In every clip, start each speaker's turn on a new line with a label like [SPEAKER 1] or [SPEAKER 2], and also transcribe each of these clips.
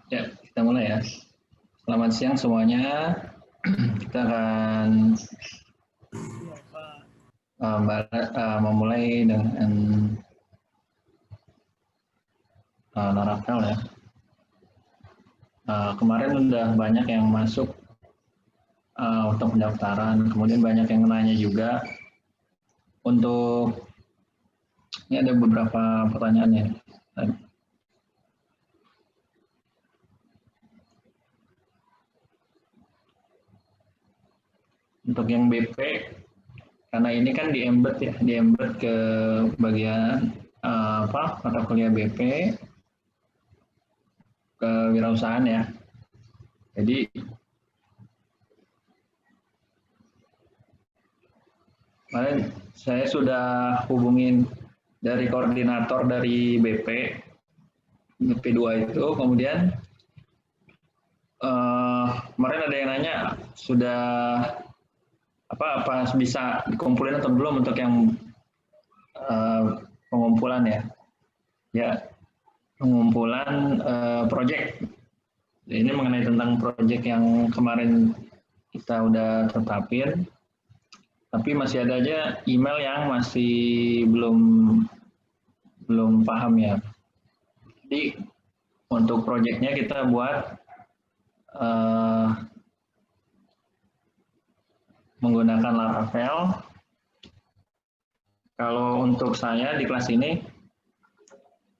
[SPEAKER 1] Ya, kita mulai ya. Selamat siang semuanya. Kita akan memulai dengan Laravel ya. Kemarin udah banyak yang masuk untuk pendaftaran, kemudian banyak yang nanya juga. Untuk ini ada beberapa pertanyaan ya. Untuk yang BP, karena ini kan di-embed ya, di-embed ke bagian mata kuliah BP, kewirausahaan ya. Jadi kemarin saya sudah hubungin dari koordinator dari BP2 itu, kemudian kemarin ada yang nanya sudah apa bisa dikumpulin atau belum untuk yang pengumpulan ya. Ya, pengumpulan project. Ini mengenai tentang project yang kemarin kita udah tetapin, tapi masih ada aja email yang masih belum paham ya. Jadi untuk projectnya kita buat menggunakan Laravel. Kalau untuk saya di kelas ini,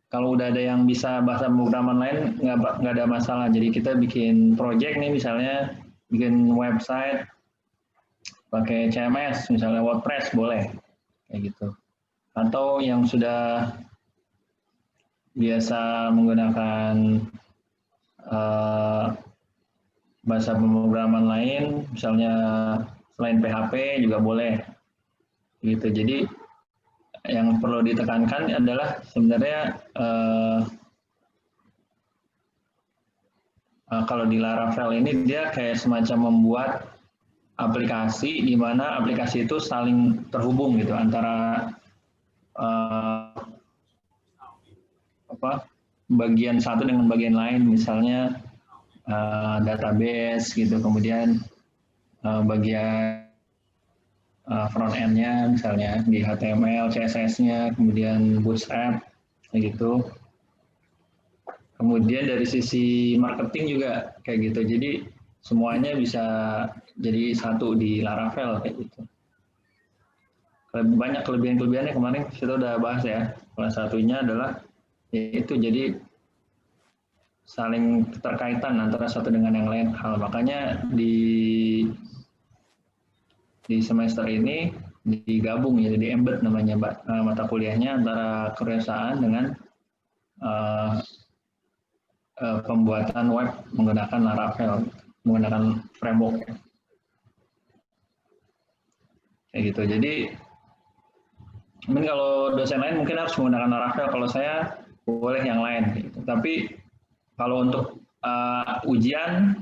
[SPEAKER 1] kalau udah ada yang bisa bahasa pemrograman lain, nggak ada masalah. Jadi kita bikin project nih, misalnya bikin website pakai CMS, misalnya WordPress boleh, kayak gitu. Atau yang sudah biasa menggunakan bahasa pemrograman lain, misalnya selain PHP juga boleh, gitu. Jadi yang perlu ditekankan adalah sebenarnya kalau di Laravel ini dia kayak semacam membuat aplikasi di mana aplikasi itu saling terhubung gitu antara bagian satu dengan bagian lain, misalnya database gitu, kemudian bagian front end-nya misalnya di HTML, CSS-nya, kemudian Bootstrap gitu. Kemudian dari sisi marketing juga kayak gitu. Jadi semuanya bisa jadi satu di Laravel kayak gitu. Banyak kelebihan-kelebihannya kemarin kita udah bahas ya. Salah satunya adalah yaitu jadi saling keterkaitan antara satu dengan yang lain hal. Makanya di semester ini digabung ya, jadi embed namanya mata kuliahnya antara kewirausahaan dengan pembuatan web menggunakan Laravel, menggunakan framework kayak gitu. Jadi mungkin kalau dosen lain mungkin harus menggunakan Laravel, kalau saya boleh yang lain gitu. Tapi kalau untuk ujian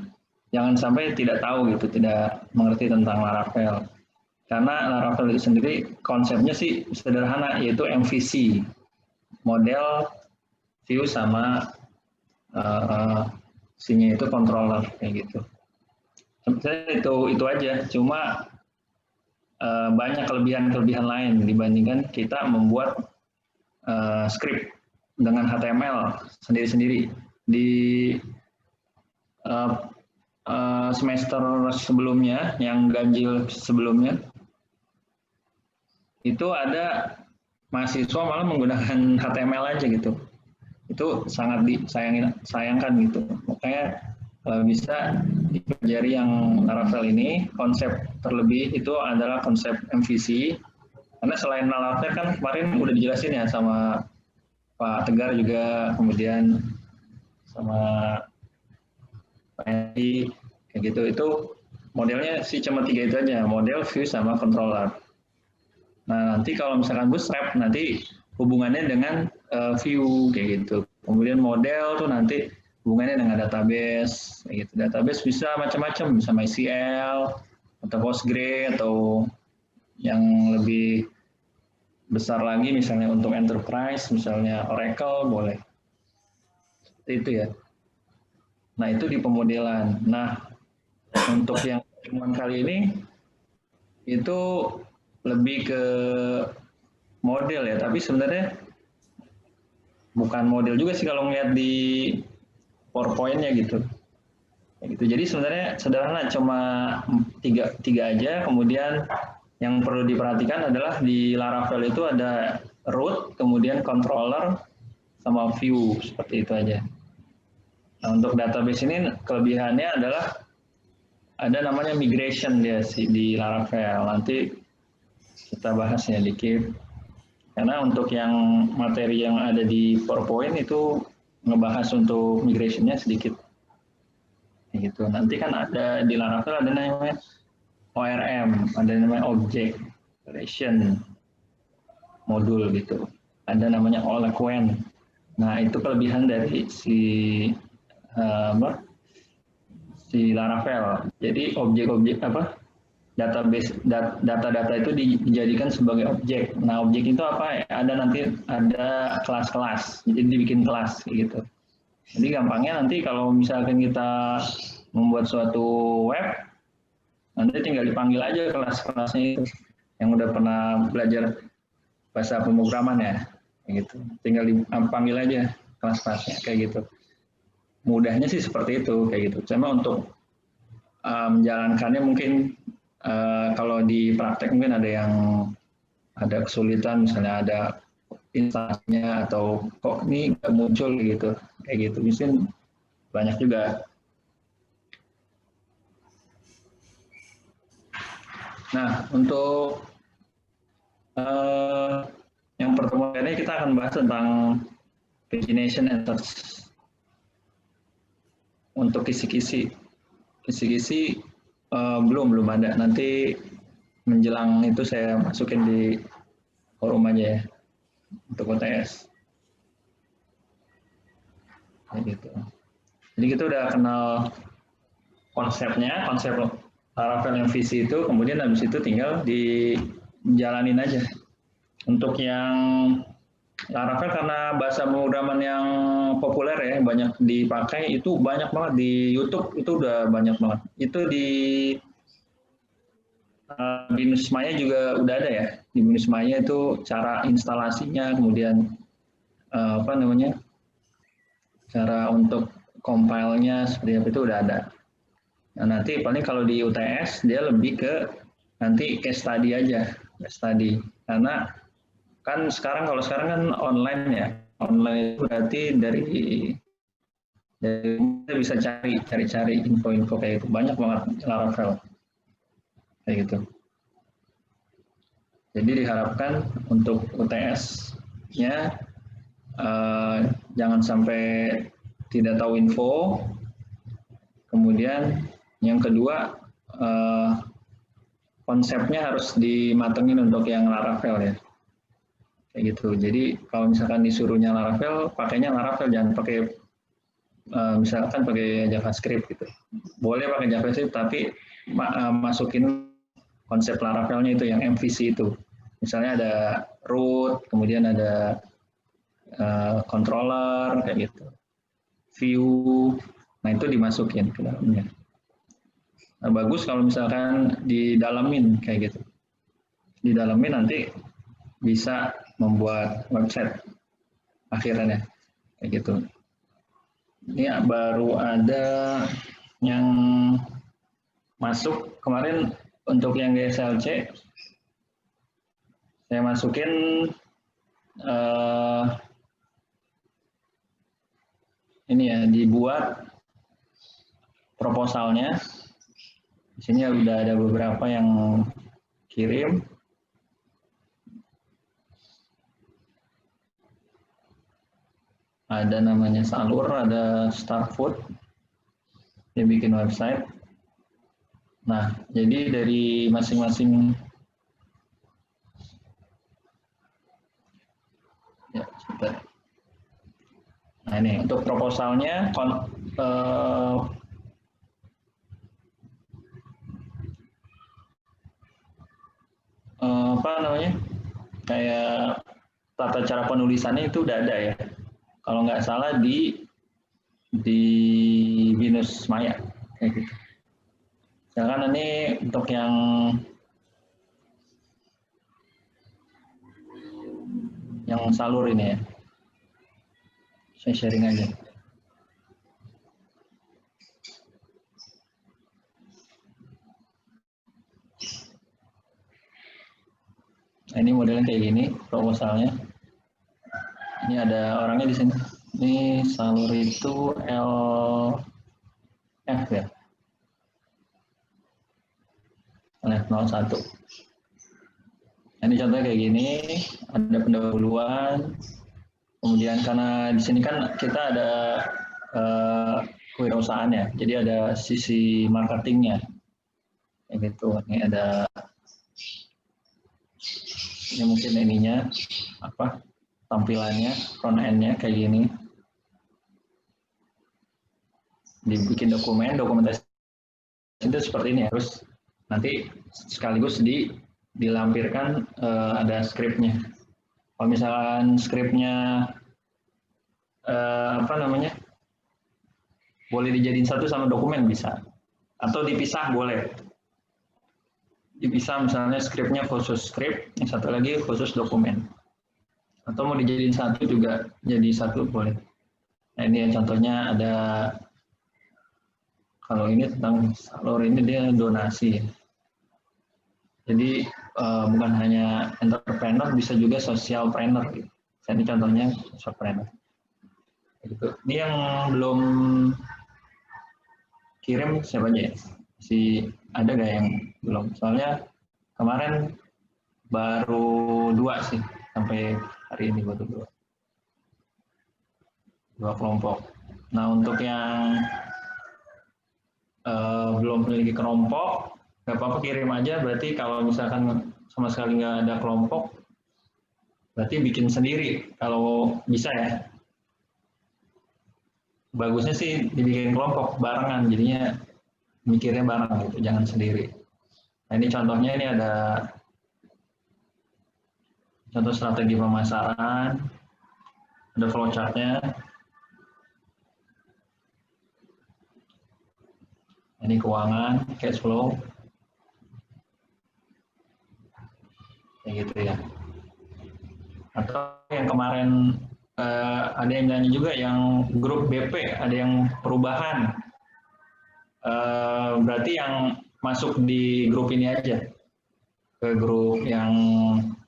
[SPEAKER 1] jangan sampai tidak tahu gitu, tidak mengerti tentang Laravel. Karena Laravel itu sendiri konsepnya sih sederhana, yaitu MVC, model view sama C-nya itu controller kayak gitu. Sebenarnya itu aja, cuma banyak kelebihan-kelebihan lain dibandingkan kita membuat script dengan HTML sendiri-sendiri. Di semester sebelumnya, yang ganjil sebelumnya, itu ada mahasiswa malah menggunakan HTML aja gitu. Itu sangat disayangkan gitu. Makanya kalau bisa dipelajari yang Laravel ini, konsep terlebih itu adalah konsep MVC. Karena selain Laravel kan kemarin udah dijelasin ya sama Pak Tegar juga, kemudian sama Pak Edi, kayak gitu. Itu modelnya sih cuma 3 itu aja, model, view, sama controller. Nah, nanti kalau misalkan Bootstrap, nanti hubungannya dengan view, kayak gitu. Kemudian model tuh nanti hubungannya dengan database, kayak gitu. Database bisa macam-macam, bisa MySQL, atau Postgre, atau yang lebih besar lagi, misalnya untuk enterprise, misalnya Oracle, boleh. Seperti itu ya. Nah, itu di pemodelan. Nah, untuk yang pertemuan kali ini itu lebih ke model ya, tapi sebenarnya bukan model juga sih kalau ngeliat di PowerPoint-nya gitu. Gitu. Jadi sebenarnya sederhana, cuma tiga aja. Kemudian yang perlu diperhatikan adalah di Laravel itu ada root, kemudian controller, sama view, seperti itu aja. Nah, untuk database ini kelebihannya adalah ada namanya migration dia di Laravel. Nanti kita bahasnya dikit. Karena untuk yang materi yang ada di PowerPoint itu ngebahas untuk migrationnya sedikit. Gitu. Nanti kan ada di Laravel ada namanya ORM, ada namanya Object Relation Modul gitu. Ada namanya All-Acquaint. Nah, itu kelebihan dari si Laravel. Jadi objek-objek database data-data itu dijadikan sebagai objek. Nah, objek itu apa? Ada nanti ada kelas-kelas. Jadi dibikin kelas gitu. Jadi gampangnya nanti kalau misalkan kita membuat suatu web, nanti tinggal dipanggil aja kelas-kelasnya itu yang udah pernah belajar bahasa pemrograman ya, gitu. Tinggal dipanggil aja kelas-kelasnya kayak gitu. Mudahnya sih seperti itu kayak gitu. Cuma untuk menjalankannya mungkin kalau di praktek mungkin ada kesulitan, misalnya ada instansinya atau kok ini nggak muncul gitu, kayak gitu. Mungkin banyak juga. Nah, untuk yang pertemuan ini kita akan bahas tentang pagination and search. Untuk kisi-kisi belum ada. Nanti menjelang itu saya masukin di forum aja ya untuk UTS. Gitu. Jadi kita udah kenal konsepnya, konsep Laravel yang visi itu, kemudian habis itu tinggal dijalanin aja. Untuk yang Laravel karena bahasa pemrograman yang populer ya, banyak dipakai, itu banyak banget di YouTube, itu udah banyak banget. Itu di Binus Maya juga udah ada ya. Di Binus Maya itu cara instalasinya, kemudian cara untuk compile-nya seperti apa itu udah ada. Nah, nanti paling kalau di UTS dia lebih ke nanti case study aja, case study. Karena kan kalau sekarang kan online ya. Online itu berarti dari kita bisa cari info-info kayak itu. Banyak banget Laravel kayak gitu. Jadi diharapkan untuk UTS-nya jangan sampai tidak tahu info. Kemudian yang kedua konsepnya harus dimatengin untuk yang Laravel ya. Kayak gitu. Jadi kalau misalkan disuruhnya Laravel, pakainya Laravel, jangan pakai misalkan pakai JavaScript gitu. Boleh pakai JavaScript tapi masukin konsep Laravelnya itu yang MVC itu. Misalnya ada root, kemudian ada controller kayak gitu. View. Nah, itu dimasukin ke dalamnya. Nah, bagus kalau misalkan didalamin kayak gitu. Didalamin nanti bisa membuat website akhirnya kayak gitu. Ini baru ada yang masuk kemarin untuk yang GSLC. Saya masukin ini ya, dibuat proposalnya. Di sini udah ada beberapa yang kirim. Ada namanya Salur, ada Starfood. Dia bikin website. Nah, jadi dari masing-masing ya, sebentar. Nah, ini untuk proposalnya apa namanya? Kayak tata cara penulisannya itu udah ada ya. Kalau nggak salah di di Binus Maya kayak gitu. Misalkan ini untuk yang salur ini ya, saya sharing aja. Nah, ini modelnya kayak gini proposalnya. Ini ada orangnya di sini. Ini salur itu LF ya, LF 01. Nah, ini contohnya kayak gini, ada pendahuluan. Kemudian karena di sini kan kita ada kewirausahaan ya, jadi ada sisi marketingnya, kayak gitu. Ini ada, ini mungkin ininya apa tampilannya, front end-nya kayak gini. Dibikin dokumentasi itu seperti ini ya. Terus nanti sekaligus dilampirkan ada skripnya. Kalau misalkan skripnya apa namanya, boleh dijadiin satu sama dokumen bisa, atau dipisah boleh. Dipisah misalnya skripnya khusus skrip, yang satu lagi khusus dokumen. Atau mau dijadiin satu juga jadi satu boleh. Nah ini yang contohnya ada, kalau ini tentang salur ini dia donasi. Jadi bukan hanya entrepreneur, bisa juga socialpreneur. Gitu. Ini contohnya socialpreneur. Gitu. Ini yang belum kirim siapa aja ya? Si ada gak yang belum? Soalnya kemarin baru 2 sih, sampai hari ini baru 2 kelompok. Nah untuk yang belum memiliki kelompok, nggak apa-apa kirim aja. Berarti kalau misalkan sama sekali nggak ada kelompok, berarti bikin sendiri kalau bisa ya. Bagusnya sih dibikin kelompok barengan, jadinya mikirnya bareng gitu, jangan sendiri. Nah ini contohnya, ini ada contoh strategi pemasaran, ada flowchart-nya. Ini keuangan, cash flow, kayak gitu ya. Atau yang kemarin ada yang nyanyi juga, yang grup BP, ada yang perubahan. Berarti yang masuk di grup ini aja, ke grup yang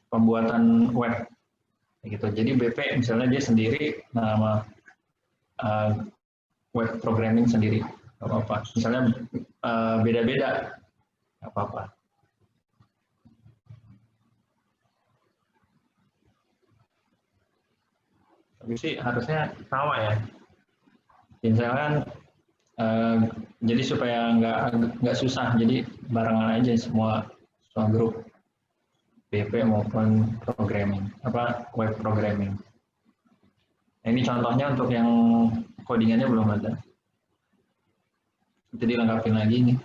[SPEAKER 1] pembuatan web, gitu. Jadi BP misalnya dia sendiri, nama web programming sendiri, nggak apa-apa. Misalnya beda-beda, nggak apa-apa. Tapi sih harusnya sama ya. Misalkan jadi supaya nggak susah, jadi barengan aja semua grup BP maupun programming, apa web programming. Nah, ini contohnya untuk yang codingannya belum ada. Itu dilengkapin lagi nih.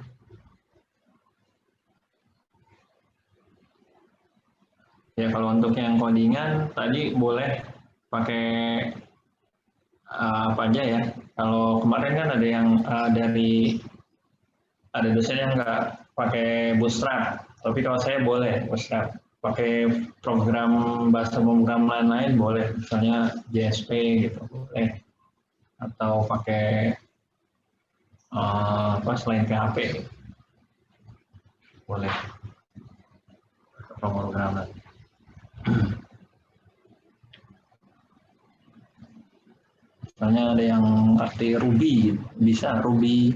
[SPEAKER 1] Ya kalau untuk yang codingan tadi boleh pakai apa aja ya. Kalau kemarin kan ada yang ada dosen yang nggak pakai Bootstrap, tapi kalau saya boleh Bootstrap. Pakai program bahasa pemrograman lain boleh, misalnya JSP gitu boleh, atau pakai apa selain PHP boleh pemrograman. Misalnya ada yang arti Ruby, bisa Ruby.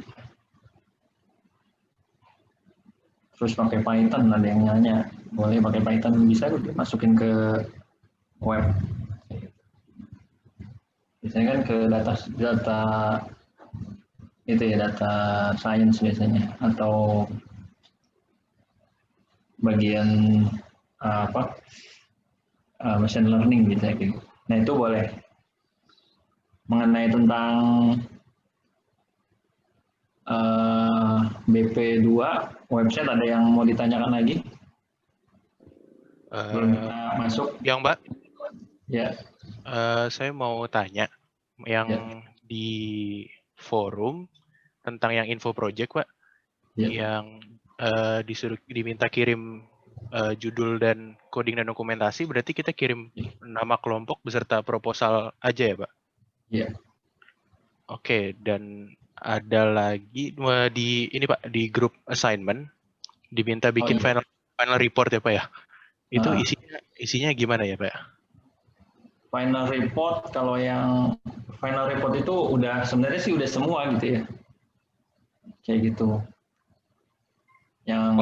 [SPEAKER 1] Terus pakai Python, ada yang nanya, boleh pakai Python, bisa masukin ke web. Biasanya kan ke data itu ya, data science biasanya, atau bagian apa machine learning gitu ya. Nah itu boleh. Mengenai tentang BP2 website, ada yang mau ditanyakan lagi? Belum masuk?
[SPEAKER 2] Yang Mbak,
[SPEAKER 1] ya.
[SPEAKER 2] Saya mau tanya, yang
[SPEAKER 1] ya.
[SPEAKER 2] di forum tentang yang info project, Pak. Yang disuruh diminta kirim judul dan coding dan dokumentasi, berarti kita kirim nama kelompok beserta proposal aja ya, Pak?
[SPEAKER 1] Iya.
[SPEAKER 2] Oke, dan ada lagi di ini Pak, di grup assignment diminta bikin final report ya Pak ya. Itu isinya gimana ya Pak?
[SPEAKER 1] Final report, kalau yang final report itu sebenarnya sih udah semua gitu ya. Kayak gitu. Yang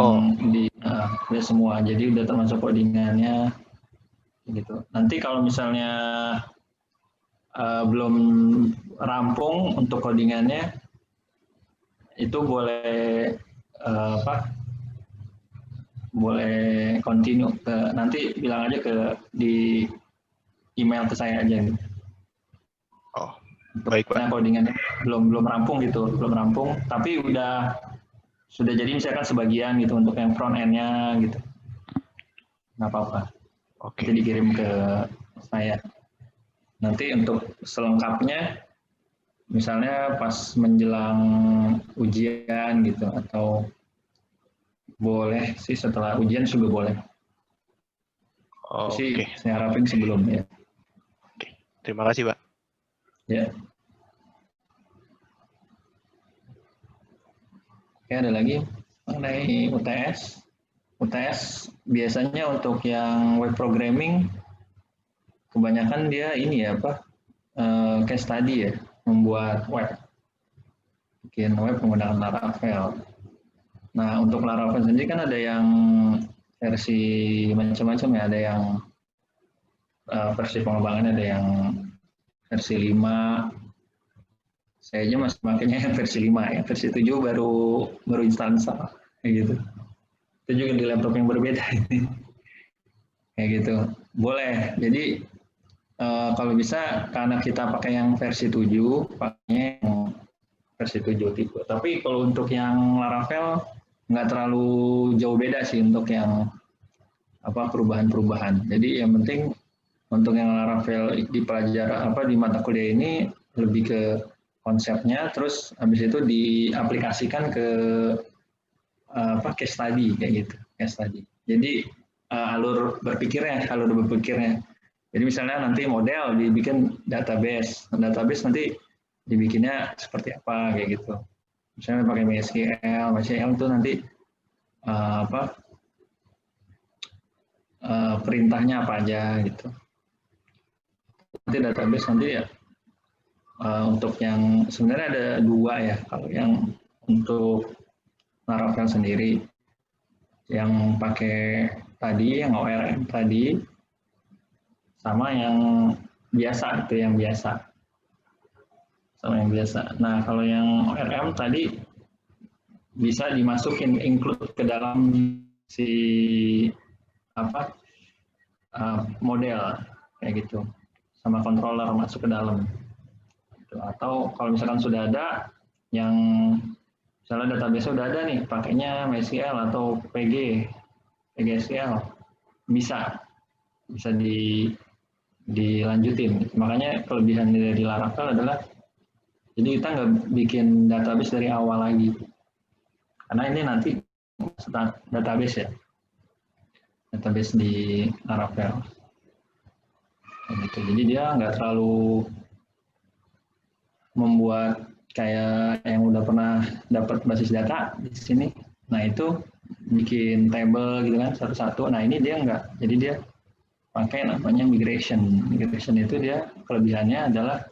[SPEAKER 1] udah semua, jadi udah termasuk codingannya gitu. Nanti kalau misalnya belum rampung untuk codingannya, itu boleh boleh continue nanti bilang aja di email ke saya aja gitu.
[SPEAKER 2] Baik Pak.
[SPEAKER 1] Nah, codingannya belum rampung gitu, belum rampung, tapi sudah jadi misalkan sebagian gitu untuk yang front end-nya gitu. Nggak apa-apa.
[SPEAKER 2] Oke.
[SPEAKER 1] Jadi dikirim ke saya. Nanti untuk selengkapnya, misalnya pas menjelang ujian gitu, atau boleh sih setelah ujian juga boleh.
[SPEAKER 2] Oke.
[SPEAKER 1] Saya harapin sebelum ya.
[SPEAKER 2] Oke. Terima kasih Pak.
[SPEAKER 1] Ya. Oke, ada lagi mengenai UTS. UTS biasanya untuk yang web programming kebanyakan dia ini ya case study ya, membuat web, bikin web menggunakan Laravel. Nah untuk Laravel sendiri kan ada yang versi macam-macam ya, ada yang versi pengembangannya ada yang versi 5. Saya aja masih makanya versi 5 ya, versi 7 baru install kayak gitu. Itu juga di laptop yang berbeda kayak gitu. Boleh. Jadi kalau bisa karena kita pakai yang versi 7, pakainya yang versi 7 tipe. Tapi kalau untuk yang Laravel nggak terlalu jauh beda sih untuk yang perubahan-perubahan. Jadi yang penting untuk yang Laravel di pelajaran di mata kuliah ini lebih ke konsepnya, terus habis itu diaplikasikan ke case study kayak gitu, case study. Jadi alur berpikirnya. Jadi misalnya nanti model dibikin database nanti dibikinnya seperti apa kayak gitu. Misalnya pakai MySQL itu nanti perintahnya apa aja gitu. Nanti database nanti ya untuk yang sebenarnya ada 2 ya, kalau yang untuk Laravel sendiri yang pakai tadi yang ORM tadi sama yang biasa itu sama yang biasa. Nah kalau yang ORM tadi bisa dimasukin include ke dalam si model kayak gitu, sama controller masuk ke dalam. Atau kalau misalkan sudah ada yang misalnya database sudah ada nih, pakainya MySQL atau PGSQL, bisa dilanjutin. Makanya kelebihan dari Laravel adalah jadi kita nggak bikin database dari awal lagi, karena ini nanti database ya, database di Laravel. Gitu. Jadi dia nggak terlalu membuat kayak yang udah pernah dapat basis data di sini. Nah itu bikin table gitu kan satu-satu. Nah ini dia nggak. Jadi dia pakai namanya migration. Migration itu dia kelebihannya adalah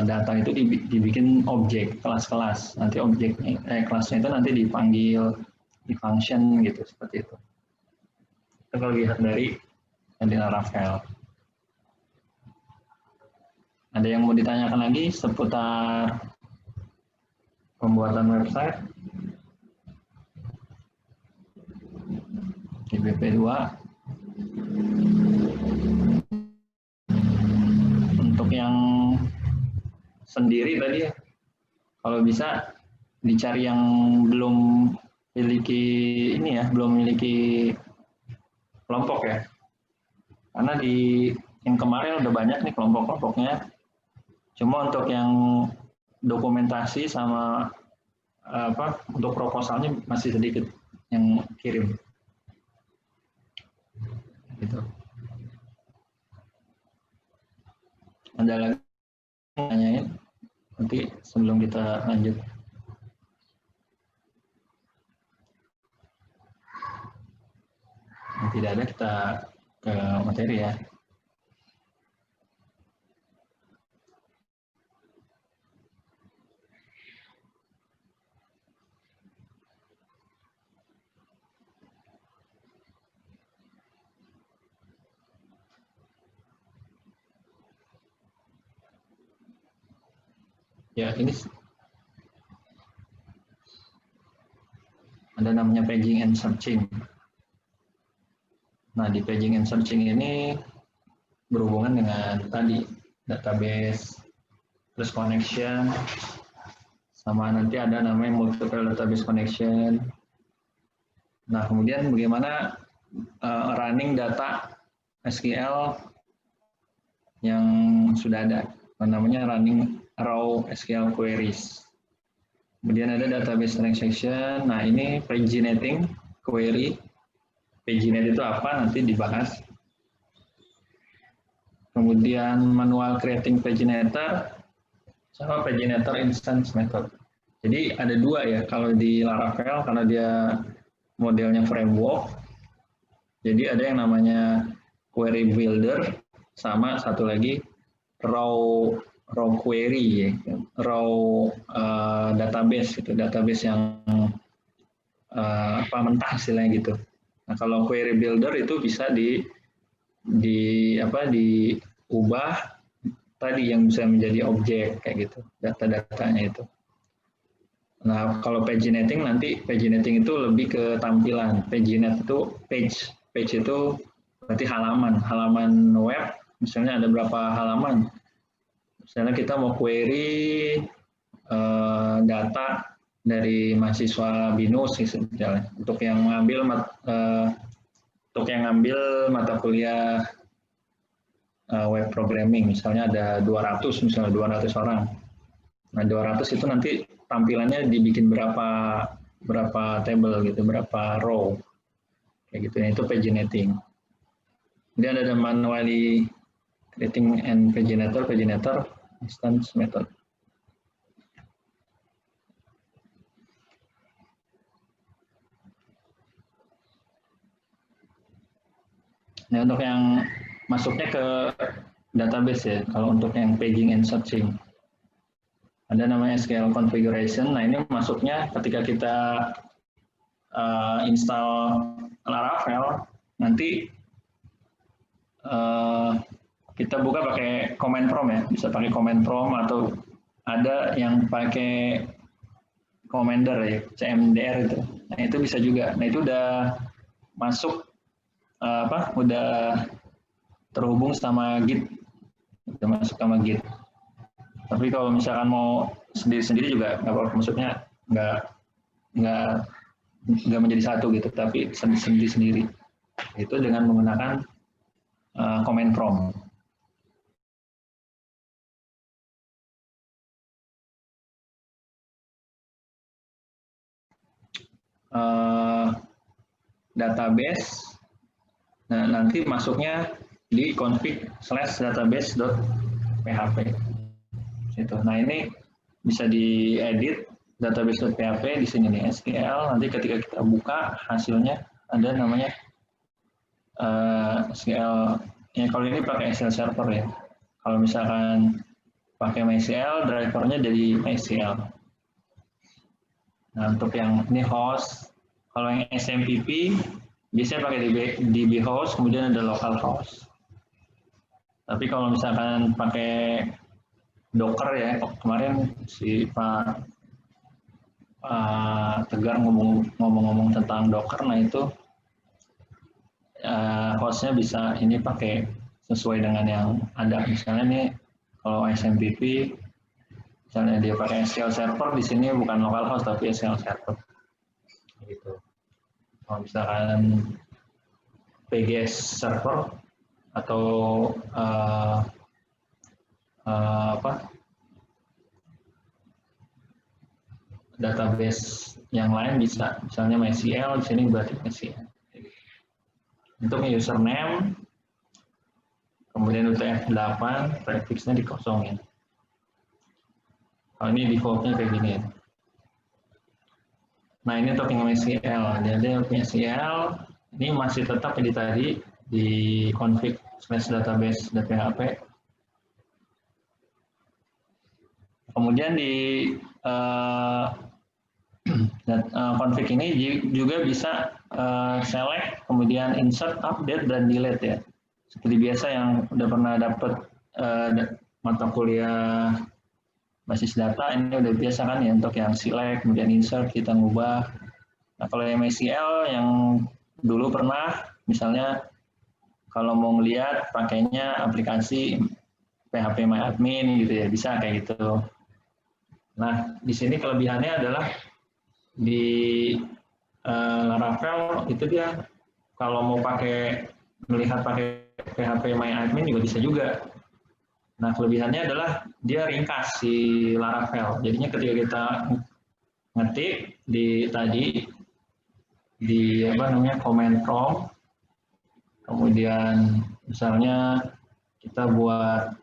[SPEAKER 1] data itu dibikin objek kelas-kelas. Nanti objeknya kelasnya itu nanti dipanggil di function gitu seperti itu. Itu kelebihan dari Laravel. Ada yang mau ditanyakan lagi seputar pembuatan website di BP2? Untuk yang sendiri tadi ya, kalau bisa dicari yang belum memiliki kelompok ya. Karena di yang kemarin udah banyak nih kelompok-kelompoknya. Cuma untuk yang dokumentasi sama untuk proposalnya masih sedikit yang kirim. Gitu. Ada lagi nanyain nanti sebelum kita lanjut. Yang tidak ada kita ke materi ya. Ya, ini ada namanya paging and searching. Nah, di paging and searching ini berhubungan dengan tadi database, terus connection, sama nanti ada namanya multiple database connection. Nah, kemudian bagaimana running data SQL yang sudah ada, namanya running raw SQL queries. Kemudian ada database transaction. Nah, ini paginating query. Paginet itu apa? Nanti dibahas. Kemudian manual creating paginator sama paginator instance method. Jadi ada dua ya, kalau di Laravel karena dia modelnya framework, jadi ada yang namanya query builder sama satu lagi raw query, raw database, itu database yang mentah istilahnya gitu. Nah, kalau query builder itu bisa diubah tadi yang bisa menjadi objek kayak gitu, data-datanya itu. Nah, kalau paginating nanti paginating itu lebih ke tampilan. Paginet itu page itu berarti halaman web. Misalnya ada berapa halaman. Misalnya kita mau query data dari mahasiswa BINUS misalnya untuk yang ngambil mata kuliah web programming, misalnya ada 200 orang. Nah, 200 itu nanti tampilannya dibikin berapa table gitu, berapa row. Kayak gitu ya, itu paginating. Kemudian ada manually creating and paginator instance method. Nah, untuk yang masuknya ke database ya, kalau untuk yang paging and searching. Ada namanya SQL configuration. Nah, ini masuknya ketika kita install Laravel, nanti kita buka pakai command prompt ya, bisa pakai command prompt atau ada yang pakai commander ya, CMDR itu. Nah, itu bisa juga. Nah, itu udah masuk udah terhubung sama Git. Udah masuk sama Git. Tapi kalau misalkan mau sendiri-sendiri juga nggak apa-apa, maksudnya nggak menjadi satu gitu, tapi sendiri-sendiri. Itu dengan menggunakan command prompt. Database, nah nanti masuknya di config/database.php. Itu. Nah, ini bisa diedit database.php di sini nih SQL. Nanti ketika kita buka hasilnya ada namanya SQL. Ya, kalau ini pakai SQL Server ya. Kalau misalkan pakai MySQL, drivernya jadi MySQL. Nah, untuk yang ini host, kalau yang SMPP biasanya pakai DB host, kemudian ada local host. Tapi kalau misalkan pakai Docker ya, kemarin si Pak Tegar ngomong-ngomong tentang Docker, nah itu hostnya bisa ini pakai sesuai dengan yang ada. Misalnya nih kalau SMPP, misalnya dia pakai SQL Server, di sini bukan local host tapi SQL Server. Gitu. Kalau misalkan PGS Server atau database yang lain bisa, misalnya MySQL, di sini berarti MySQL. Untuk username, kemudian UTF-8, prefixnya dikosongin. Kalau ini defaultnya kayak gini. Nah ini untuk yang MySQL, jadi MySQL ini masih tetap di tadi di config/database.php. Kemudian di config ini juga bisa select, kemudian insert, update, dan delete ya. Seperti biasa yang udah pernah dapat mata kuliah basis data, ini udah biasa kan ya untuk yang select, kemudian insert, kita ngubah. Nah kalau MySQL yang dulu pernah, misalnya kalau mau ngelihat pakainya aplikasi PHPMyAdmin gitu ya, bisa kayak gitu. Nah di sini kelebihannya adalah di Laravel itu dia kalau mau melihat pakai PHPMyAdmin juga bisa juga. Nah kelebihannya adalah dia ringkas si Laravel. Jadinya ketika kita ngetik di command prompt, kemudian misalnya kita buat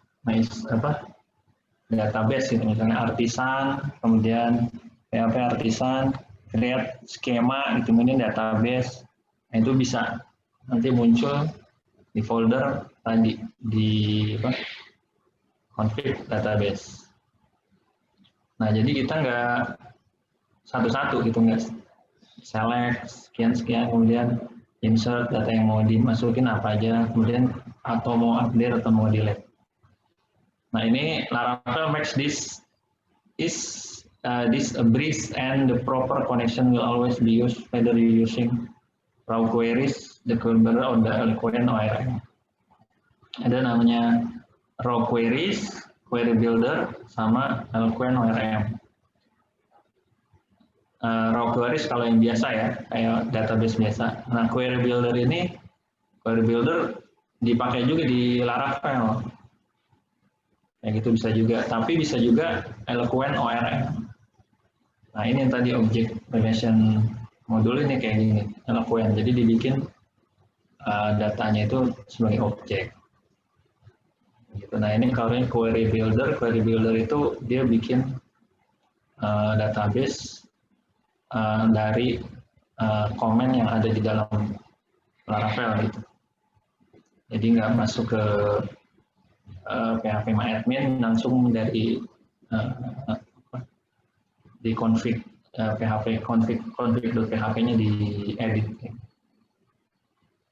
[SPEAKER 1] database gitu, misalnya artisan, kemudian PHP artisan, create skema, gitu, kemudian database. Nah, itu bisa nanti muncul di folder tadi di config database. Nah, jadi kita nggak satu-satu gitu, nggak select sekian-sekian, kemudian insert data yang mau dimasukin apa aja, kemudian atau mau update atau mau delete. Nah, ini Laravel makes this a breeze, and the proper connection will always be used whether you're using raw queries, the Kerberos, or the Eloquent ORM. Ada namanya raw queries, query builder, sama Eloquent ORM. Raw queries kalau yang biasa ya, kayak database biasa. Nah, query builder dipakai juga di Laravel. Kayak gitu bisa juga, tapi bisa juga Eloquent ORM. Nah ini yang tadi object relation modul ini kayak gini, Eloquent. Jadi dibikin datanya itu sebagai objek. Gitu. Nah ini kalau query builder itu dia bikin database dari komen yang ada di dalam Laravel gitu. Jadi nggak masuk ke PHPMyAdmin, langsung dari di config config.php-nya di edit.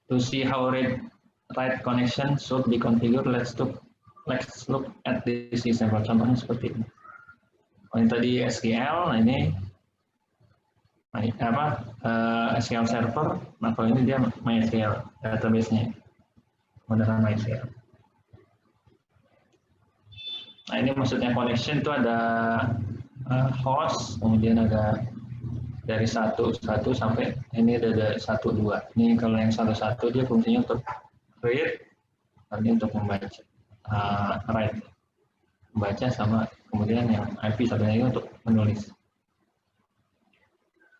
[SPEAKER 1] To see how write connection should be configured, let's look at this example. Contohnya seperti ini. Oh, ini tadi SQL, nah ini SQL server. Nah kalau ini dia MySQL database-nya, menggunakan MySQL. Nah ini maksudnya connection itu ada host, kemudian ada dari 1 sampai ini ada 1, 2. Ini kalau yang 1 dia fungsinya untuk read, nanti untuk membaca, write, membaca, sama kemudian yang IP satunya ini untuk menulis.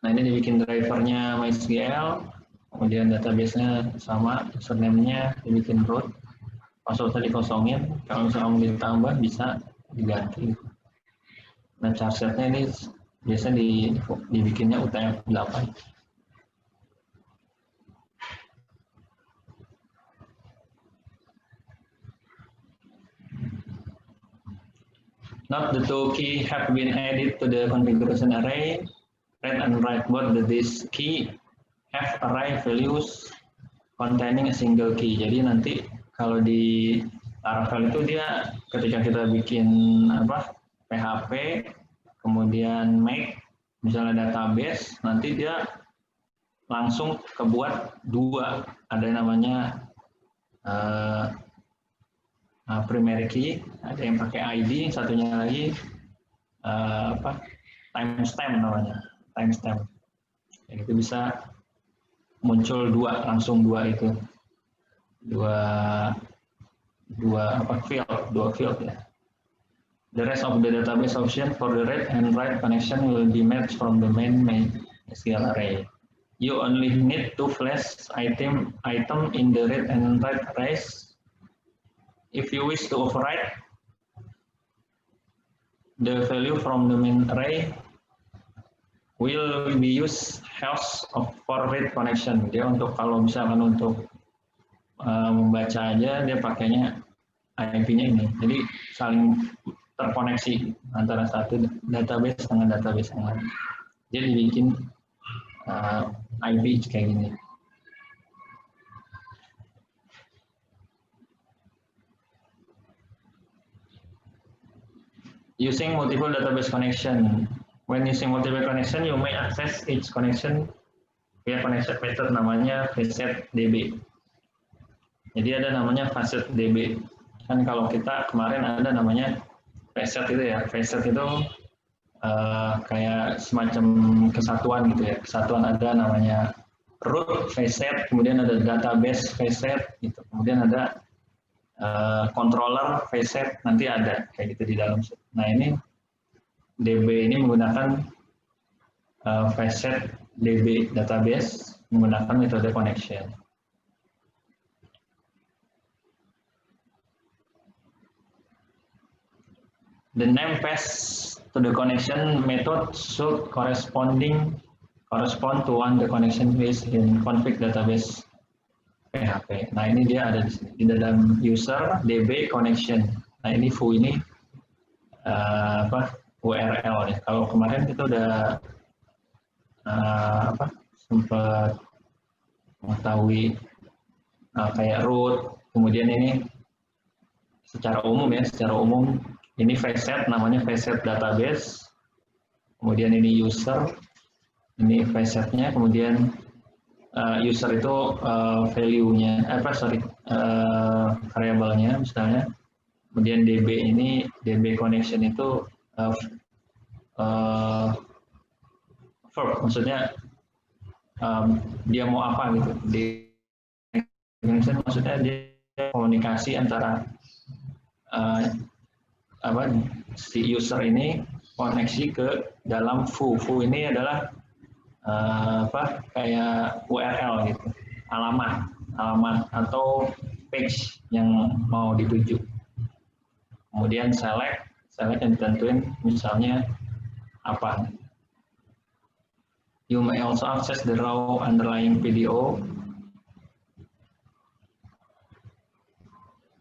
[SPEAKER 1] Nah ini dibikin drivernya MySQL, kemudian database-nya sama, username-nya dibikin root, password-nya dikosongin, kalau misalnya mau ditambah bisa diganti. Nah charset-nya ini biasa dibikinnya UTF-8. Not the two key have been added to the configuration array. Read and write both this key have array values containing a single key. Jadi nanti kalau di Laravel itu dia ketika kita bikin PHP, kemudian make misalnya database, nanti dia langsung kebuat 2, ada yang namanya primary key, ada yang pakai ID, satunya lagi timestamp namanya, timestamp. Yang itu bisa muncul 2, langsung 2 itu, dua field ya. The rest of the database option for the read and write connection will be matched from the main SQL array. You only need to flash item in the read and write arrays. If you wish to override the value from the main array, will be used house for read connection. Dia untuk kalau misalkan untuk membaca aja dia pakainya IP-nya ini. Jadi saling terkoneksi antara satu database dengan database yang lain. Jadi dibikin IP kayak gini. Using multiple database connection. When using multiple connection, you may access each connection via connection method namanya facetDB. Jadi ada namanya facetDB. Kan kalau kita kemarin ada namanya facet itu ya. Facet itu kayak semacam kesatuan gitu ya. Kesatuan ada namanya root facet, kemudian ada database facet, gitu. Kemudian ada controller facet, nanti ada kayak gitu di dalam. Nah ini DB ini menggunakan facetDB database menggunakan metode connection. The name passed to the connection method should correspond to one the connection phase in config database PHP. Nah ini dia ada di sini di dalam user DB connection. Nah ini foo ini URL ya. Kalau kemarin kita udah sempat mengetahui kayak root, kemudian ini secara umum ya, ini facet, namanya facet database, kemudian ini user, ini facetnya, kemudian user itu value-nya, variabelnya misalnya, kemudian DB ini, DB connection itu verb, maksudnya dia mau apa gitu, DB connection maksudnya dia komunikasi antara si user ini koneksi ke dalam foo. Foo ini adalah kayak URL gitu, alamat atau page yang mau dituju. Kemudian select yang ditentuin misalnya apa. You may also access the raw underlying video.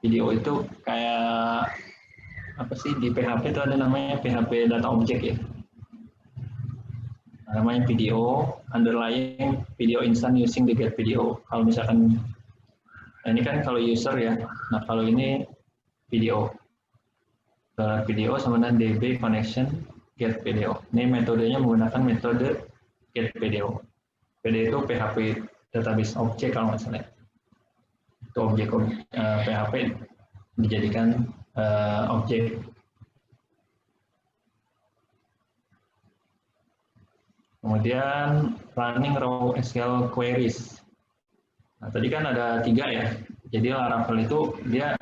[SPEAKER 1] Video itu kayak apa sih, di PHP itu ada namanya PHP data object ya, namanya video, underlying video instance using the get video. Kalau misalkan ini kan kalau user ya, nah kalau ini video sama dengan DB connection get video. Ini metodenya menggunakan metode get video. PD itu PHP database object kalau nggak salah. Itu objek PHP dijadikan objek. Kemudian running raw SQL queries. Nah, tadi kan ada 3 ya. Jadi Laravel itu dia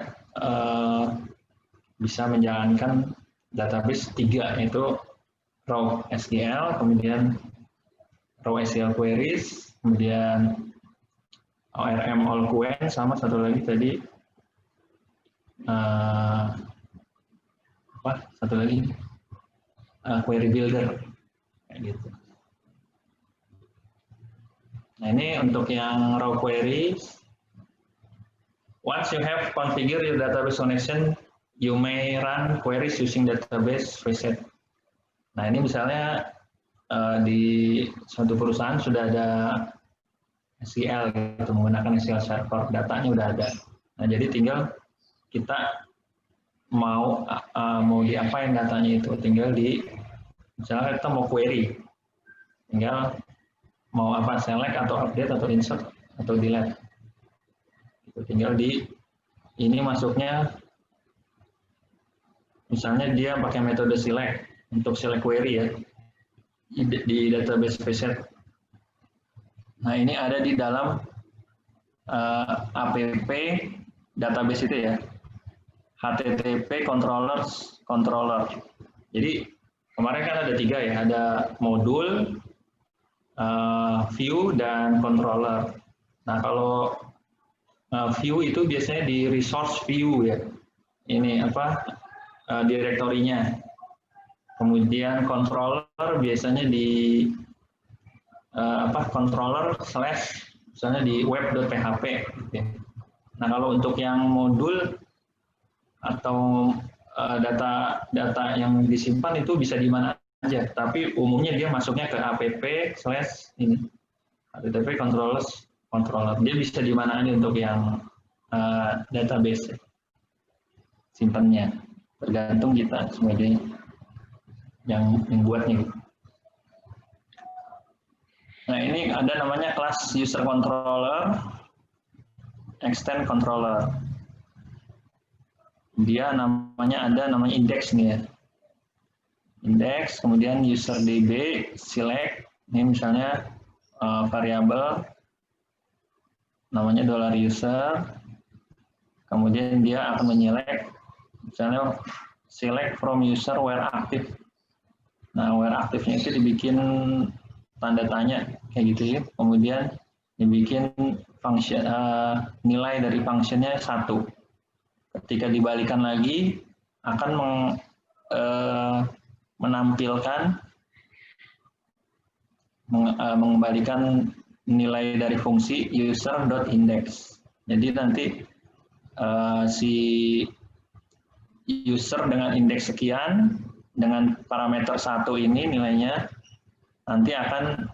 [SPEAKER 1] bisa menjalankan database 3, yaitu raw SQL, kemudian raw SQL queries, kemudian ORM all query, sama satu lagi tadi query builder kayak gitu. Nah ini untuk yang raw queries. Once you have configured your database connection, you may run queries using database facet. Nah ini misalnya di suatu perusahaan sudah ada SQL gitu, menggunakan SQL server, datanya udah ada. Nah jadi tinggal kita mau diapain datanya itu, tinggal misalnya kita mau query, tinggal mau apa, select atau update atau insert atau delete, itu tinggal ini masuknya, misalnya dia pakai metode select untuk select query ya di database facet. Nah ini ada di dalam app database itu ya. HTTP controller. Jadi kemarin kan ada 3 ya, ada modul, view, dan controller. Nah kalau view itu biasanya di resource view ya, ini apa direktorinya. Kemudian controller biasanya di controller / misalnya di web.php. Nah kalau untuk yang modul atau data yang disimpan itu bisa di mana aja, tapi umumnya dia masuknya ke app / ini HTTP controller. Dia bisa di mana aja untuk yang database simpannya, tergantung kita sebagai yang buatnya. Nah ini ada namanya kelas user controller, extend controller. Dia namanya index nih ya. Index, kemudian user DB, select, ini misalnya variabel namanya $user, kemudian dia akan menyelect, misalnya select from user where active. Nah, where aktifnya itu dibikin tanda tanya kayak gitu ya, kemudian dibikin function nilai dari functionnya 1. Ketika dibalikan lagi akan menampilkan mengembalikan nilai dari fungsi user.index. Jadi nanti si user dengan indeks sekian dengan parameter 1 ini nilainya nanti akan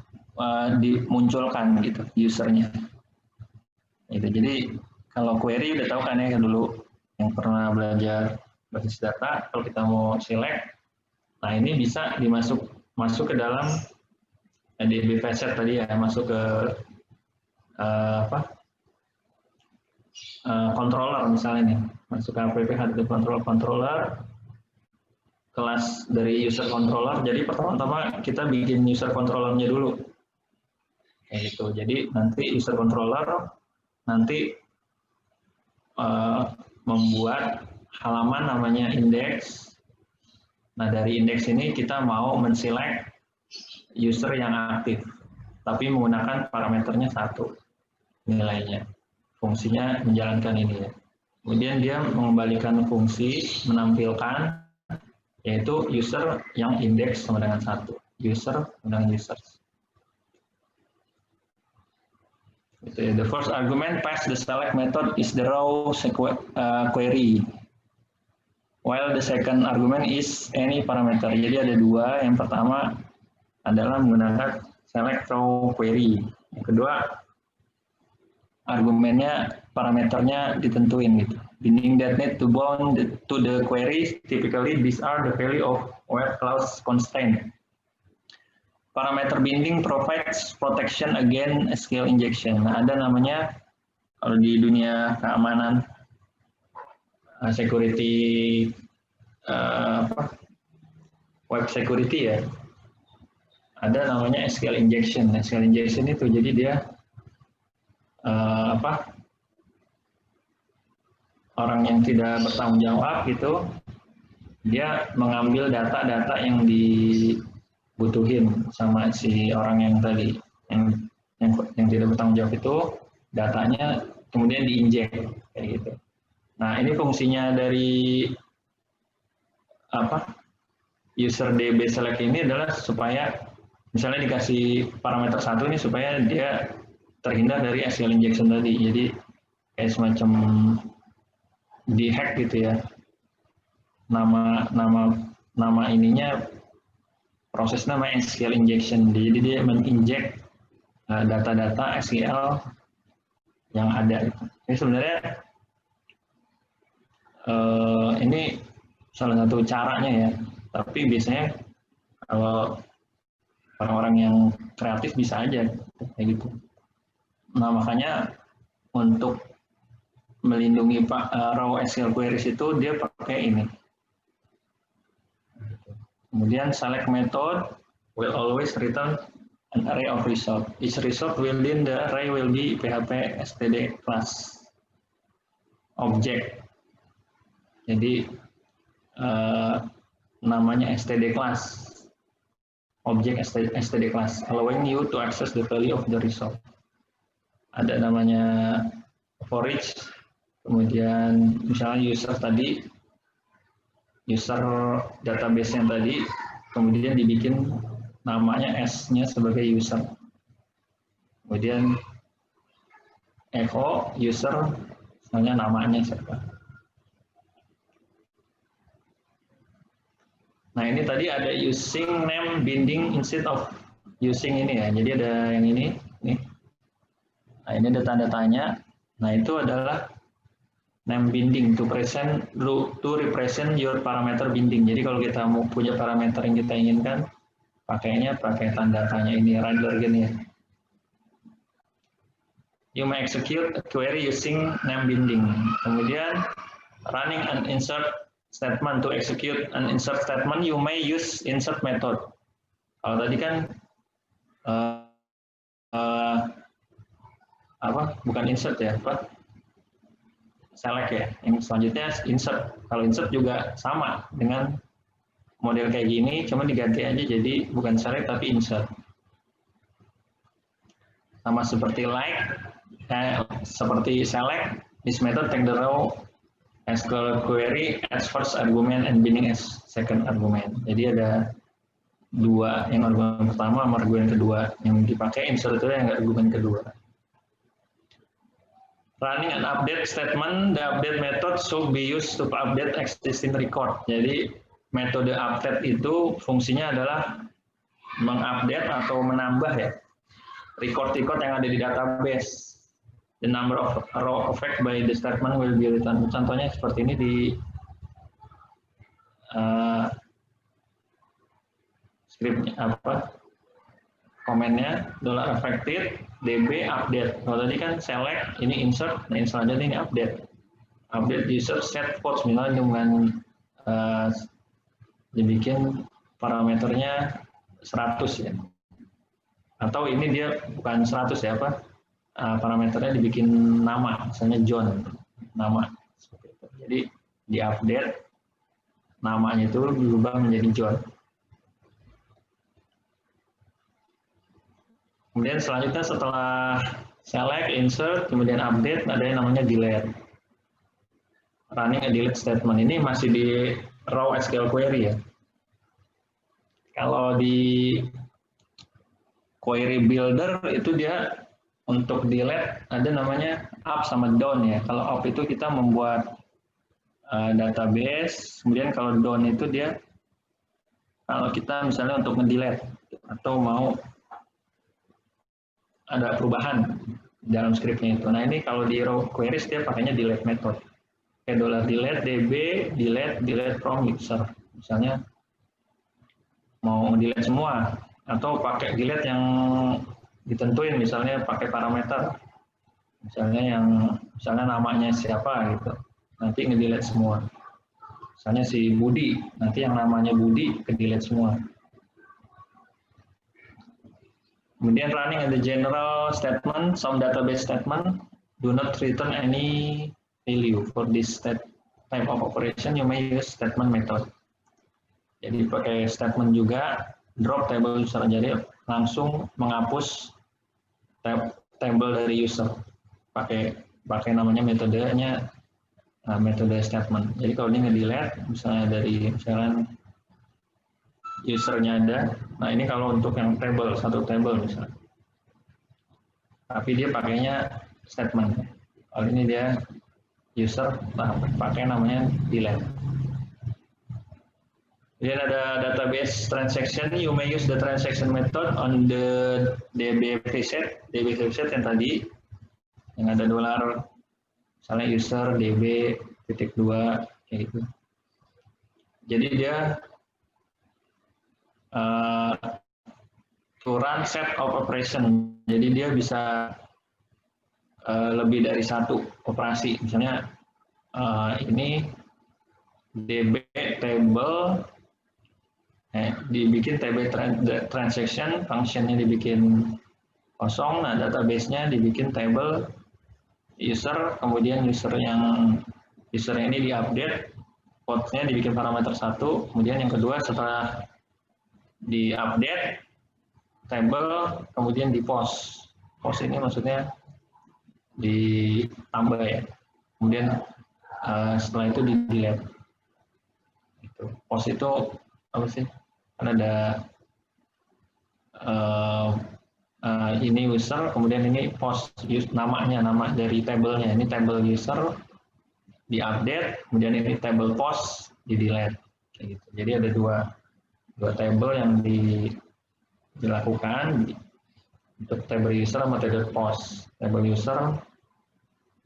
[SPEAKER 1] dimunculkan gitu usernya. Itu. Jadi kalau query udah tahu kan ya dulu yang pernah belajar basis data, kalau kita mau select, nah ini bisa masuk ke dalam DB facet tadi ya, masuk ke controller misalnya nih, masuk ke app HTTP controller, kelas dari user controller. Jadi pertama-tama kita bikin user controllernya dulu, kayak gitu. Jadi nanti user controller nanti membuat halaman namanya index. Nah dari index ini kita mau menselect user yang aktif, tapi menggunakan parameternya 1 nilainya. Fungsinya menjalankan ini ya. Kemudian dia mengembalikan fungsi menampilkan yaitu user yang indeks sama dengan 1. User dengan users. The first argument past the select method is the raw query, while the second argument is any parameter. Jadi ada 2. Yang pertama adalah menggunakan select raw query. Yang kedua argumennya parameternya ditentuin gitu. Binding that need to bound to the query. Typically these are the value of web clause constraint. Parameter binding provides protection against SQL injection. Nah, ada namanya kalau di dunia keamanan security web security ya, ada namanya SQL injection. SQL injection itu jadi dia orang yang tidak bertanggung jawab gitu, dia mengambil data-data yang dibutuhin sama si orang yang tadi yang tidak bertanggung jawab itu, datanya kemudian diinjek kayak gitu. Nah ini fungsinya dari user DB select ini adalah supaya misalnya dikasih parameter 1 ini supaya dia terhindar dari SQL injection tadi. Jadi kayak semacam dihack gitu ya. Nama ininya proses nama SQL injection. Jadi dia menginjek data-data SQL yang ada. Ini sebenarnya ini salah satu caranya ya. Tapi biasanya kalau orang-orang yang kreatif bisa aja kayak gitu. Nah makanya untuk melindungi raw SQL queries itu dia pakai ini. Kemudian select method will always return an array of result. Each result within the array will be PHP std class object. Jadi namanya std class, objek std class, allowing you to access the value of the result. Ada namanya for each, kemudian misalnya user tadi, user database yang tadi, kemudian dibikin namanya S-nya sebagai user. Kemudian echo user, misalnya namanya siapa. Nah ini tadi ada using name binding instead of using ini ya. Jadi ada yang ini, nih. Nah ini ada tanda tanya. Nah itu adalah name binding to represent your parameter binding. Jadi kalau kita mau punya parameter yang kita inginkan, pakainya pakai tanda tanya ini, random gini ya. You may execute a query using name binding. Kemudian running an insert statement. To execute an insert statement, you may use insert method. Kalau tadi kan bukan insert ya, select ya. Yang selanjutnya insert. Kalau insert juga sama dengan model kayak gini, cuma diganti aja jadi bukan select tapi insert. Sama seperti seperti select, this method take the row SQL query as first argument and binding as second argument. Jadi ada dua, yang argumen pertama sama argumen kedua. Yang dipakai insert itu yang argumen kedua. Running an update statement, the update method should be used to update existing record. Jadi metode update itu fungsinya adalah mengupdate atau menambah ya record-record yang ada di database. The number of row affected by the statement will be written. Contohnya seperti ini di scriptnya komennya $affected db update. Kalau tadi kan select, ini insert, nah selanjutnya ini update. Update user set post, misalnya dengan dibikin parameternya 100 ya. Atau ini dia bukan 100 ya, parameternya dibikin nama, misalnya John, nama. Jadi diupdate, namanya itu berubah menjadi John. Kemudian selanjutnya setelah select, insert, kemudian update, ada yang namanya delete. Running a delete statement ini masih di raw SQL query ya. Kalau di query builder itu dia untuk delete ada namanya up sama down ya. Kalau up itu kita membuat database, kemudian kalau down itu dia kalau kita misalnya untuk ngedelete atau mau ada perubahan dalam scriptnya itu. Nah ini kalau di raw queries dia pakainya delete method. Kayak $delete db delete from user. Misalnya mau delete semua atau pakai delete yang ditentuin, misalnya pakai parameter, misalnya namanya siapa gitu, nanti ngedelete semua. Misalnya si Budi, nanti yang namanya Budi ke delete semua. Kemudian running the general statement, some database statement do not return any value. For this type of operation, you may use statement method. Jadi pakai statement juga, drop table user, jadi langsung menghapus table dari user. Pakai namanya metodenya metode statement. Jadi kalau ini nge-delete, misalnya usernya ada, nah ini kalau untuk yang table, satu table misalnya. Tapi dia pakainya statement. Kalau ini dia user, pakai namanya delete. Kemudian ada database transaction, you may use the transaction method on the DB preset yang tadi, yang ada $, misalnya user DB.2 kayak gitu. Jadi dia to run set of operation, jadi dia bisa lebih dari satu operasi. Misalnya ini DB table, dibikin table transaction, functionnya dibikin kosong, nah database-nya dibikin table user, kemudian user ini diupdate, Code-nya dibikin parameter 1, kemudian yang kedua setelah di-update table, kemudian di-post. Post ini maksudnya ditambah ya. Kemudian setelah itu di-delete. Gitu. Post itu apa sih? Kan ada ini user, kemudian ini post namanya, nama dari tabelnya. Ini table user, di-update, kemudian ini table post, di-delete. Kayak gitu. Jadi ada dua table yang dilakukan untuk table user sama table post. Table user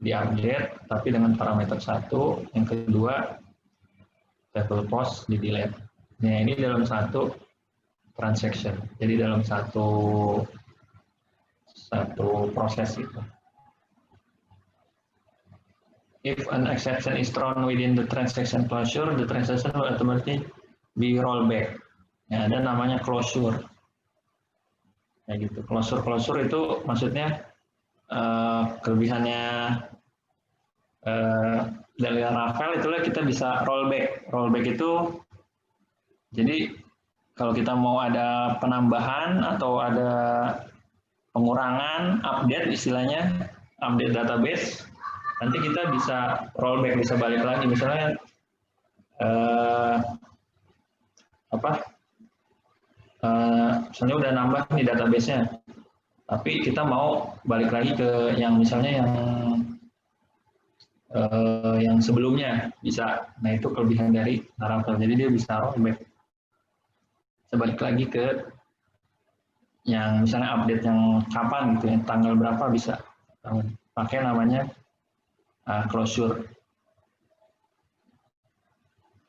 [SPEAKER 1] di-update, tapi dengan parameter 1. Yang kedua, table post, di-delete. Nah, ini dalam satu transaction. Jadi dalam satu proses itu. If an exception is thrown within the transaction closure, the transaction will automatically be rollback. Ya, ada namanya closure. Kayak gitu. Closure itu maksudnya kelebihannya dari Laravel itulah kita bisa rollback. Rollback itu jadi kalau kita mau ada penambahan atau ada pengurangan, update istilahnya, update database, nanti kita bisa rollback, bisa balik lagi. Misalnya misalnya udah nambah nih database-nya, tapi kita mau balik lagi ke yang misalnya yang sebelumnya bisa. Nah, itu kelebihan dari Laravel. Jadi dia bisa rollback. Sebalik lagi ke yang misalnya update yang kapan gitu, yang tanggal berapa bisa pakai namanya closure.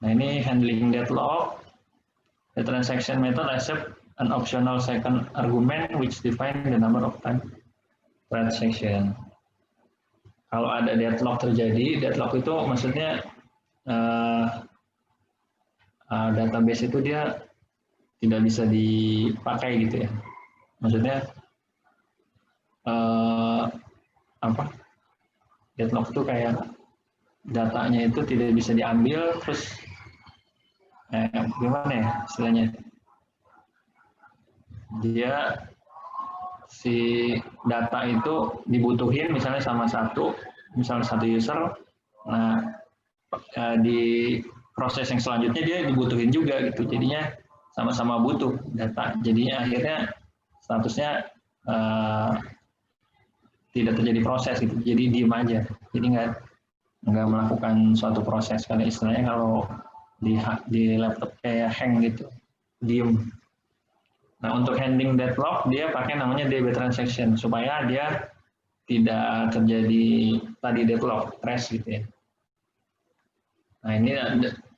[SPEAKER 1] Nah, ini handling deadlock. The transaction method accept an optional second argument which define the number of time transaction. Kalau ada deadlock terjadi, deadlock itu maksudnya database itu dia tidak bisa dipakai gitu ya. Maksudnya deadlock itu kayak datanya itu tidak bisa diambil, terus gimana ya istilahnya? Dia si data itu dibutuhin misalnya sama misalnya satu user, nah di proses yang selanjutnya dia dibutuhin juga gitu, jadinya sama-sama butuh data, jadinya akhirnya statusnya tidak terjadi proses gitu, jadi diem aja, jadi nggak melakukan suatu proses, karena istilahnya kalau di laptop kayak hang gitu, diem. Nah, untuk handling deadlock dia pakai namanya DB transaction supaya dia tidak terjadi tadi deadlock, crash gitu ya. Nah, ini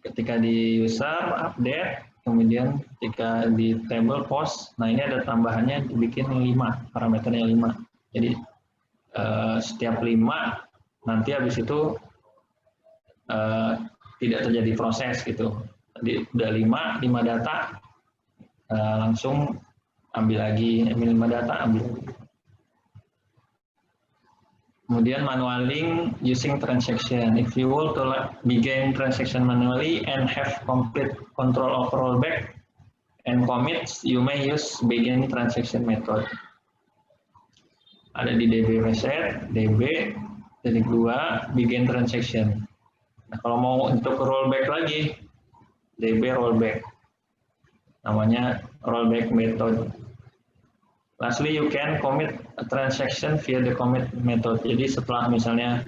[SPEAKER 1] ketika di user update, kemudian ketika di table post, nah ini ada tambahannya dibikin 5, parameternya 5. Jadi setiap 5 nanti habis itu tidak terjadi proses gitu. Jadi udah 5 data langsung ambil lagi, ambil 5 data, ambil lagi. Kemudian manualing using transaction. If you want to begin transaction manually and have complete control of rollback and commits, you may use begin transaction method. Ada di DB reset, DB, titik 2, begin transaction. Nah, kalau mau untuk rollback lagi, DB rollback. Namanya rollback method. Lastly, you can commit a transaction via the commit method. Jadi setelah misalnya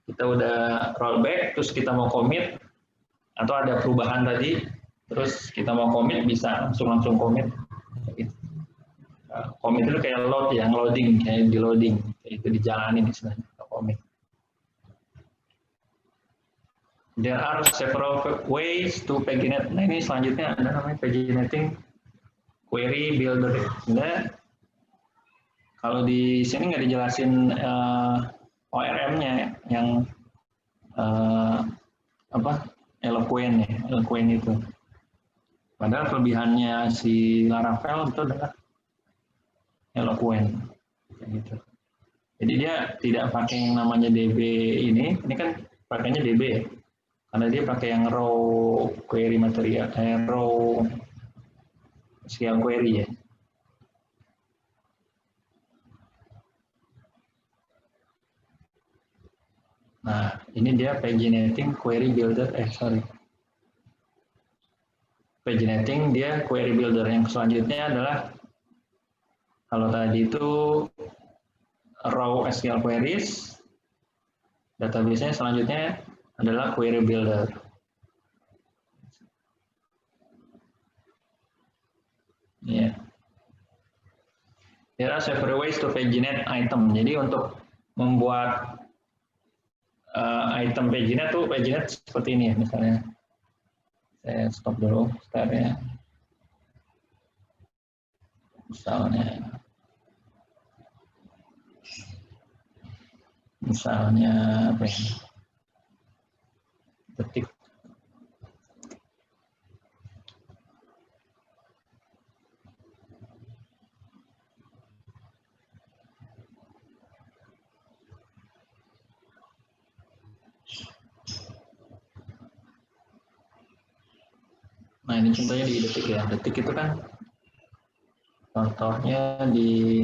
[SPEAKER 1] kita udah rollback, terus kita mau commit, atau ada perubahan tadi, terus kita mau commit, bisa langsung commit. Commit itu kayak load, yang loading, kayak di loading, kayak itu dijalanin istilahnya, commit. There are several ways to paginate. Nah, ini selanjutnya ada namanya paginating query builder. Sebenarnya kalau di sini nggak dijelasin ORM-nya yang Eloquent ya, Eloquent itu. Padahal kelebihannya si Laravel itu adalah Eloquent, gitu. Jadi dia tidak pakai yang namanya DB ini kan pakainya DB ya. karena dia pakai yang raw query material, raw SQL query ya. Nah, ini dia paginating query builder, paginating dia query builder. Yang selanjutnya adalah, kalau tadi itu raw SQL queries, database-nya selanjutnya adalah query builder. Yeah. There are several ways to paginate item. Jadi untuk membuat item paginate tuh, paginate seperti ini ya, misalnya. Saya stop dulu start-nya. Misalnya apa ya? Detik. Nah, ini contohnya di detik ya. Detik itu kan contohnya di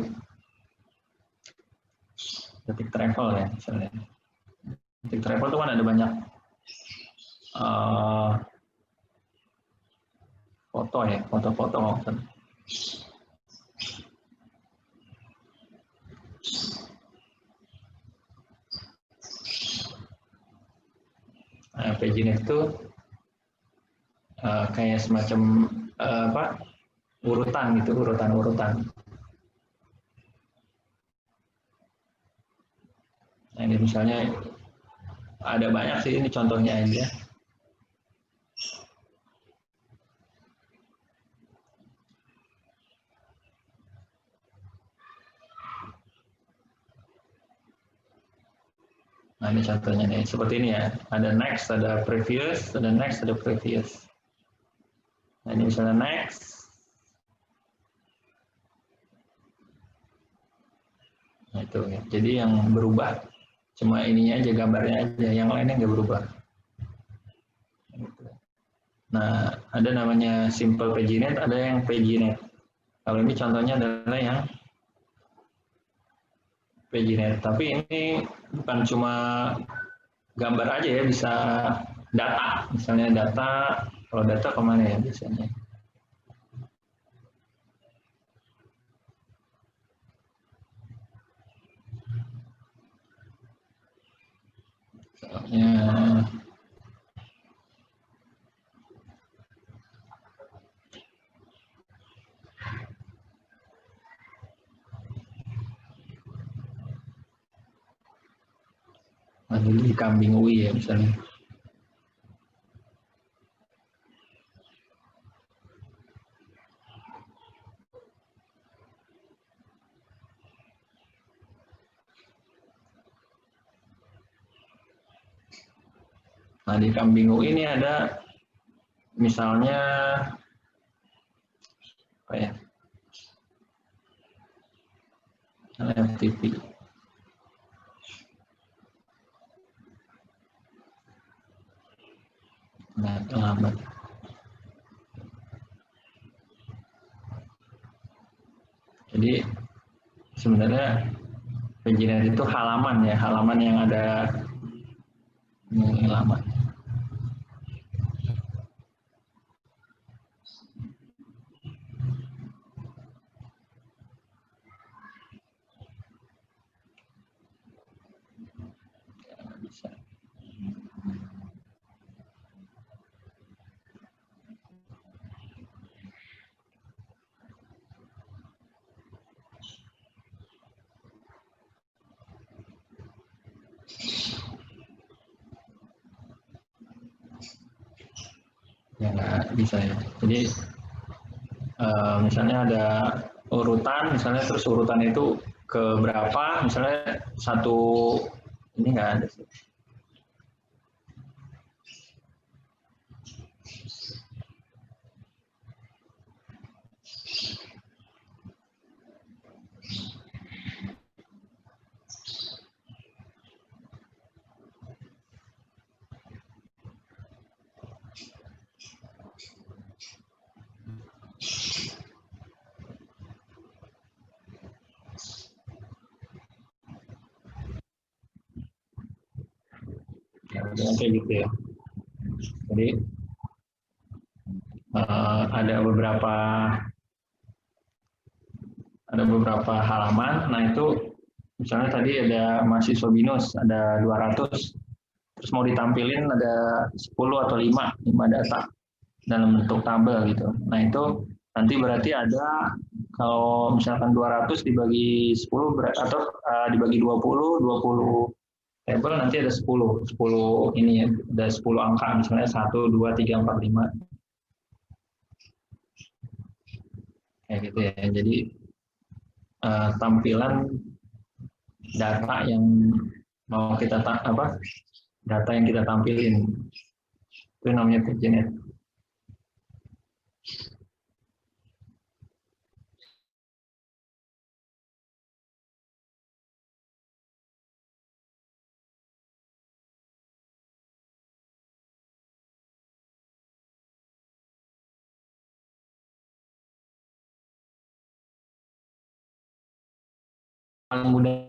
[SPEAKER 1] detik travel ya, misalnya. Detik travel itu kan ada banyak foto ya, foto-foto. Nah, paginate itu kayak semacam urutan gitu, urutan. Nah, ini misalnya ada banyak sih, ini contohnya aja. Nah, ini contohnya nih, seperti ini ya. Ada next, ada previous, ada next, ada previous. Nah, ini misalnya next. Nah, itu ya. Jadi yang berubah cuma ininya aja, gambarnya aja, yang lainnya nggak berubah. Nah, ada namanya simple paginate, ada yang paginate. Kalau ini contohnya adalah yang paginate. Tapi ini bukan cuma gambar aja ya, bisa data. Misalnya data, kalau data kemana ya biasanya? Misalnya di kambing UI ya misalnya. Nah, di kambing UI ini ada misalnya apa ya? FTP. Nah, terlambat. Jadi sebenarnya paginate itu halaman ya, halaman yang ada ini halaman. Bisa. Ya nggak bisa ya. Jadi misalnya ada urutan, misalnya terus urutan itu ke berapa, misalnya satu, ini nggak ada sih. kayak gitu ya. Jadi ada beberapa halaman. Nah itu misalnya tadi ada mahasiswa BINUS ada 200, terus mau ditampilin ada 10 atau 5 data dalam bentuk tabel gitu. Nah itu nanti berarti ada, kalau misalkan 200 dibagi 10 atau dibagi 20 tabel, nanti ada 10 ini ya, ada 10 angka misalnya 1, 2, 3, 4, 5. Kayak gitu ya. Jadi tampilan data yang mau kita data yang kita tampilin itu namanya paginate. Paling mudah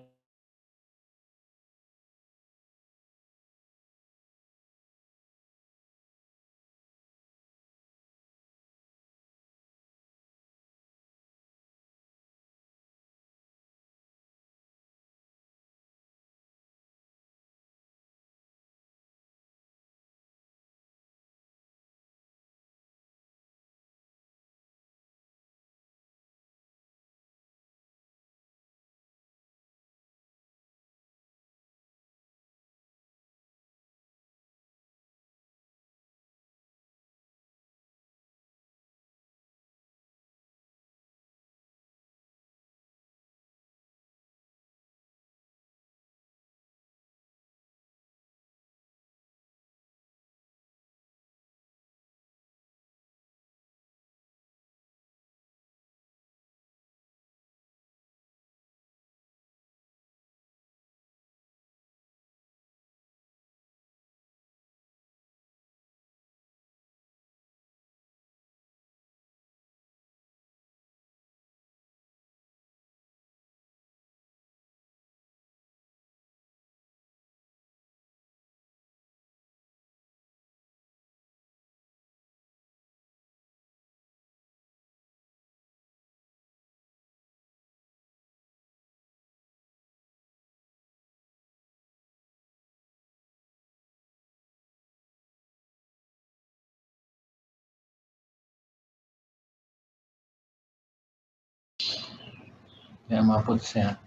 [SPEAKER 1] ya, maaf ya.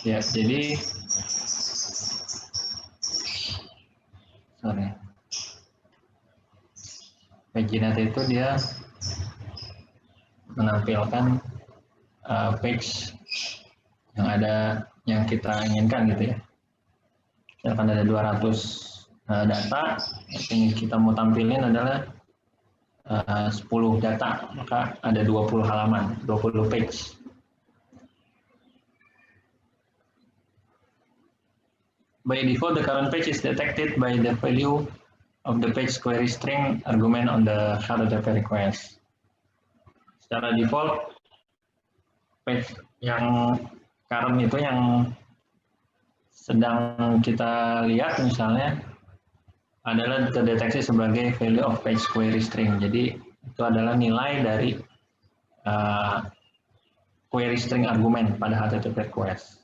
[SPEAKER 1] Ya, jadi paginate itu dia menampilkan page yang kita inginkan gitu ya. Misalkan ada 200 data, yang ingin kita mau tampilin adalah 10 data, maka ada 20 halaman, 20 page. By default, the current page is detected by the value of the page query string argument on the HTTP request. Secara default, page yang current itu yang sedang kita lihat misalnya adalah terdeteksi sebagai value of page query string. Jadi itu adalah nilai dari query string argument pada HTTP request.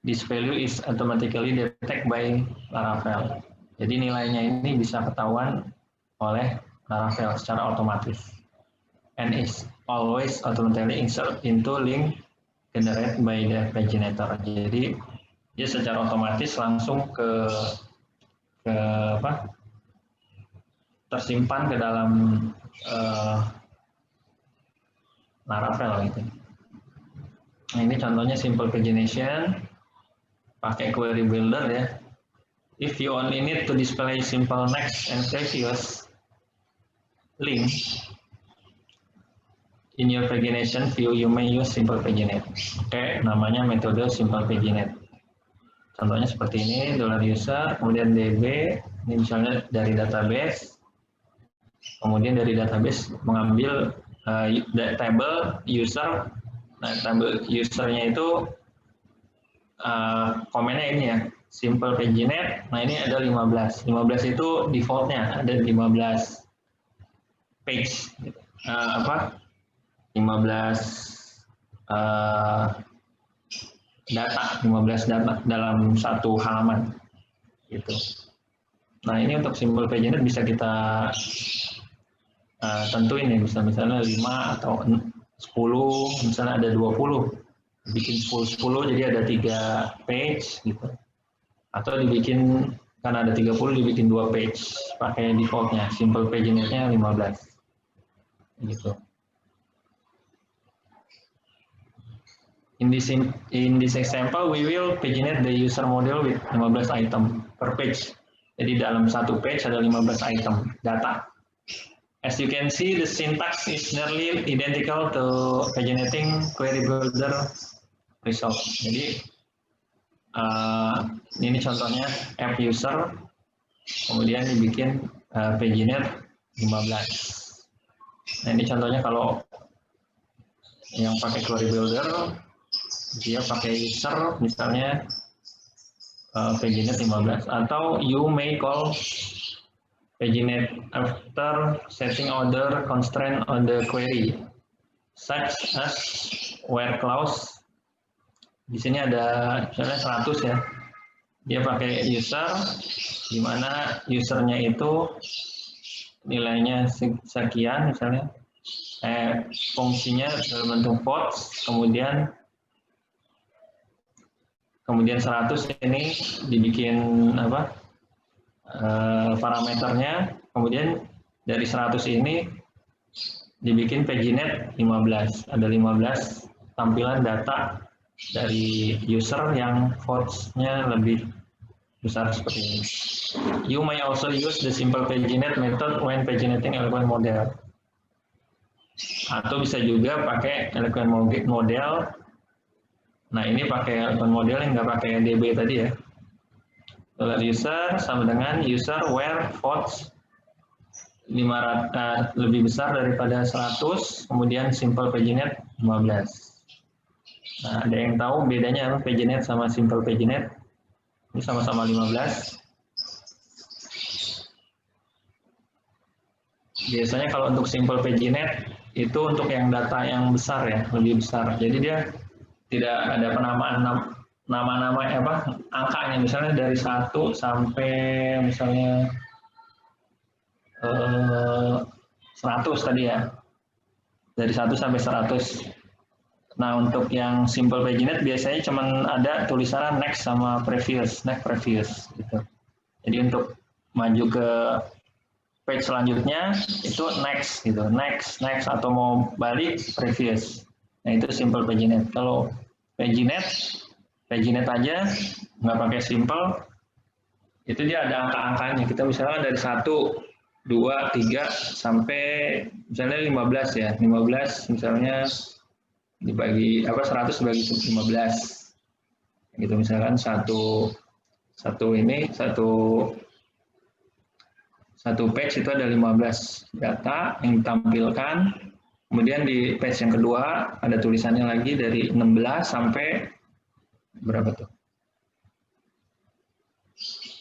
[SPEAKER 1] This value is automatically detected by Laravel. Jadi nilainya ini bisa ketahuan oleh Laravel secara otomatis. And is always automatically insert into link generated by the paginator. Jadi dia secara otomatis langsung tersimpan ke dalam Laravel gitu. Nah, ini contohnya simple pagination pakai query builder ya. If you only need to display simple next and previous link in your pagination view, you may use simple paginate. Oke, namanya metode simple paginate. Contohnya seperti ini, $user, kemudian DB, ini misalnya dari database, kemudian dari database mengambil table user. Nah, table usernya itu komennya ini ya, simple paginate. Nah ini ada 15. 15 itu defaultnya ada 15 page. 15 data, 15 data dalam satu halaman gitu. Nah ini untuk simple paginate bisa kita tentuin ya, misalnya 5 atau 10, misalnya ada 20, bikin 10 jadi ada 3 page gitu. Atau dibikin karena ada 30 dibikin 2 page pakai defaultnya, simple paginate-nya 15 gitu. In this example, we will paginate the user model with 15 item per page. Jadi dalam satu page ada 15 item data. As you can see, the syntax is nearly identical to paginating query builder result. Jadi ini contohnya app user, kemudian dibikin paginate 15. Nah ini contohnya kalau yang pakai query builder, dia pakai user misalnya paginate 15, atau you may call paginate after setting order constraint on the query such as where clause. Di sini ada misalnya 100 ya, dia pakai user di mana usernya itu nilainya sekian misalnya, fungsinya dalam bentuk votes, kemudian 100 ini dibikin parameternya, kemudian dari 100 ini dibikin paginate 15, ada 15 tampilan data dari user yang votes-nya lebih besar seperti ini. You may also use the simple paginate method when paginating eloquent model. Atau bisa juga pakai eloquent model. Nah ini pakai eloquent model yang nggak pakai DB tadi ya. User sama dengan user where votes 500 lebih besar daripada 100, kemudian simple paginate 15. Nah, ada yang tahu bedanya apa paginate sama simple paginate? Ini sama-sama 15. Biasanya kalau untuk simple paginate itu untuk yang data yang besar ya, lebih besar. Jadi dia tidak ada penamaan nama-nama angkanya, misalnya dari 1 sampai misalnya 100 tadi ya. Dari 1 sampai 100. Nah, untuk yang simple paginate biasanya cuma ada tulisan next sama previous, next previous gitu. Jadi untuk maju ke page selanjutnya itu next gitu, next atau mau balik previous. Nah, itu simple paginate. Kalau paginate aja nggak pakai simple, itu dia ada angka-angkanya. Kita misalnya dari 1, 2, 3 sampai misalnya 15 ya. 15 misalnya dibagi 100 dibagi 15. Gitu misalkan satu page itu ada 15 data yang ditampilkan. Kemudian di page yang kedua ada tulisannya lagi dari 16 sampai berapa tuh?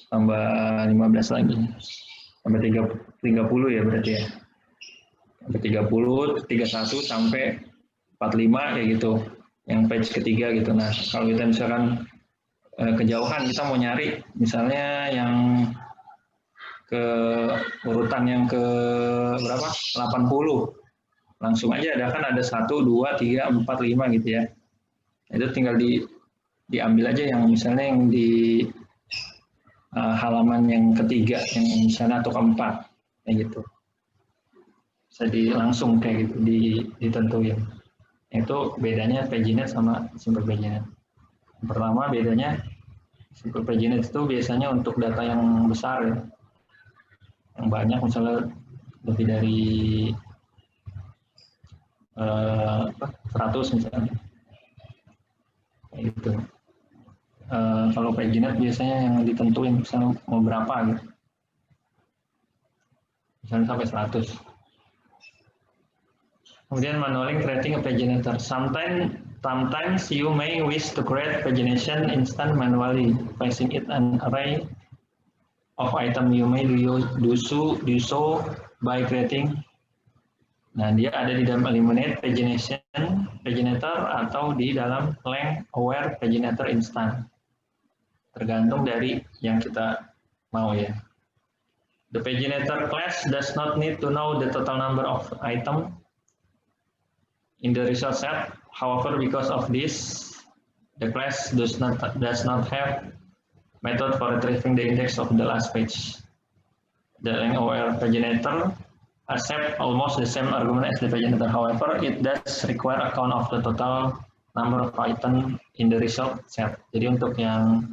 [SPEAKER 1] Tambah 15 lagi. Sampai 30 ya berarti ya. Sampai 30, 31 sampai 45 kayak gitu. Yang page ketiga gitu. Nah, kalau kita misalkan kejauhan kita mau nyari misalnya yang ke urutan yang ke berapa? 80. Langsung aja ada 1, 2, 3, 4, 5 gitu ya. Itu tinggal diambil aja yang misalnya yang di halaman yang ketiga, yang misalnya atau keempat kayak gitu. Bisa langsung kayak gitu ditentuin. Itu bedanya paginate sama simple paginate. Pertama bedanya simple paginate itu biasanya untuk data yang besar ya. Yang banyak misalnya lebih dari 100 misalnya. Kayak gitu. Kalau paginate biasanya yang ditentuin misalnya mau berapa gitu. Misalnya sampai 100. Kemudian manually creating a paginator. Sometimes Sometimes you may wish to create pagination instant manually, placing it an array of item. You may do so by creating. Nah, dia ada di dalam eliminate paginator atau di dalam length aware paginator instant. Tergantung dari yang kita mau ya. The paginator class does not need to know the total number of item in the result set. However, because of this, the class does not have method for retrieving the index of the last page. The length aware paginator accept almost the same argument as the paginator. However, it does require a count of the total number of item in the result set. Jadi untuk yang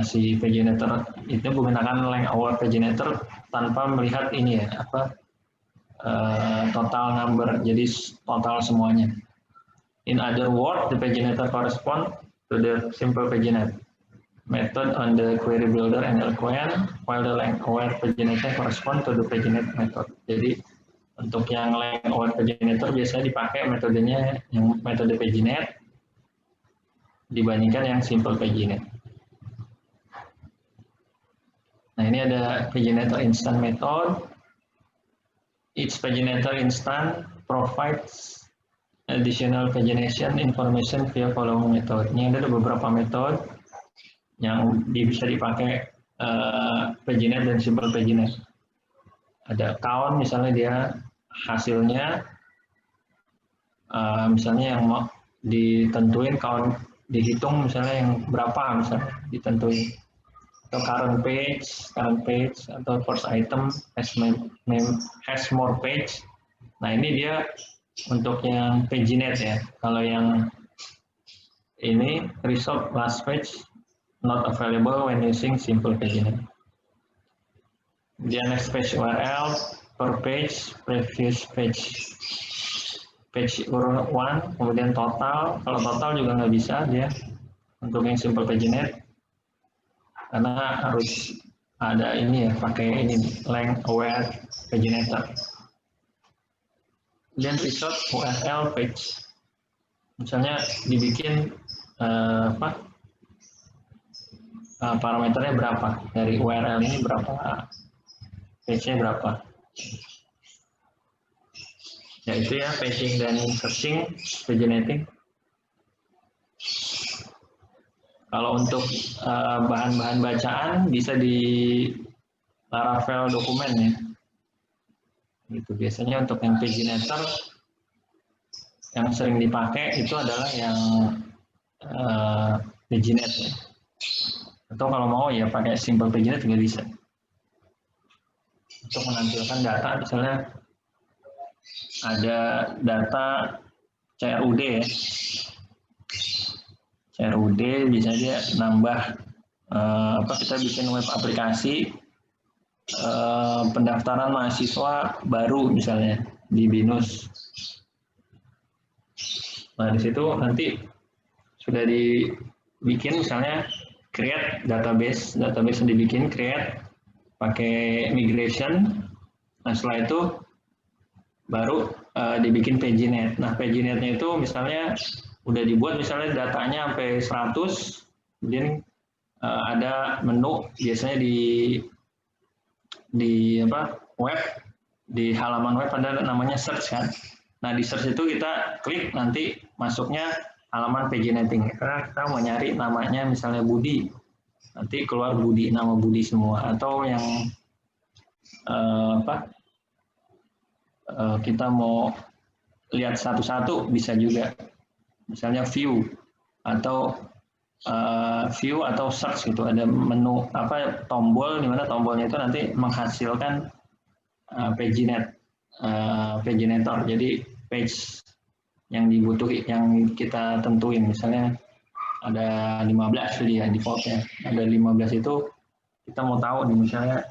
[SPEAKER 1] si paginator itu menggunakan length aware paginator tanpa melihat ini ya total number, jadi total semuanya. In other words, the paginator correspond to the simple paginate method on the query builder and LQN, while the length aware paginator correspond to the paginate method. Jadi untuk yang length aware paginator biasanya dipakai metodenya yang metode paginate dibandingkan yang simple paginate. Nah, ini ada paginator instant method. Each paginator instant provides additional pagination information via following method. Ini ada beberapa metode yang bisa dipakai paginate dan simple paginate. Ada count, misalnya dia hasilnya, misalnya yang mau ditentuin count, dihitung misalnya yang berapa, misalnya ditentuin. Atau current page, atau first item has more page. Nah, ini dia untuk yang paginate ya. Kalau yang ini result last page not available when using simple paginate. Kemudian next page URL per page, previous page 1, kemudian total. Kalau total juga nggak bisa dia untuk yang simple paginate, karena harus ada ini ya, pakai ini length aware paginator. Dan result URL page, misalnya dibikin parameternya berapa, dari URL ini berapa, page-nya berapa. Ya itu ya, paging dan searching, paginating. Kalau untuk bahan-bahan bacaan bisa di Laravel dokumen ya. Gitu. Biasanya untuk yang paginator yang sering dipakai itu adalah yang paginate ya. Atau kalau mau ya pakai simple paginate juga bisa. Untuk menampilkan data, misalnya ada data CRUD ya. CRUD bisa dia nambah kita bikin web aplikasi pendaftaran mahasiswa baru misalnya di BINUS. Nah, di situ nanti sudah dibikin misalnya create database yang dibikin create pakai migration. Nah, setelah itu baru dibikin paginate. Nah, paginate-nya itu misalnya udah dibuat misalnya datanya sampai 100, kemudian ada menu biasanya di web, di halaman web ada namanya search kan. Nah, di search itu kita klik nanti masuknya halaman paginating. Karena kita mau nyari namanya misalnya Budi, nanti keluar Budi, nama Budi semua. Atau yang kita mau lihat satu-satu bisa juga. Misalnya view atau search gitu, ada menu tombol, di mana tombolnya itu nanti menghasilkan paginator. Jadi page yang dibutuhin, yang kita tentuin, misalnya ada 15 tadi ya defaultnya, ada 15 itu kita mau tahu nih misalnya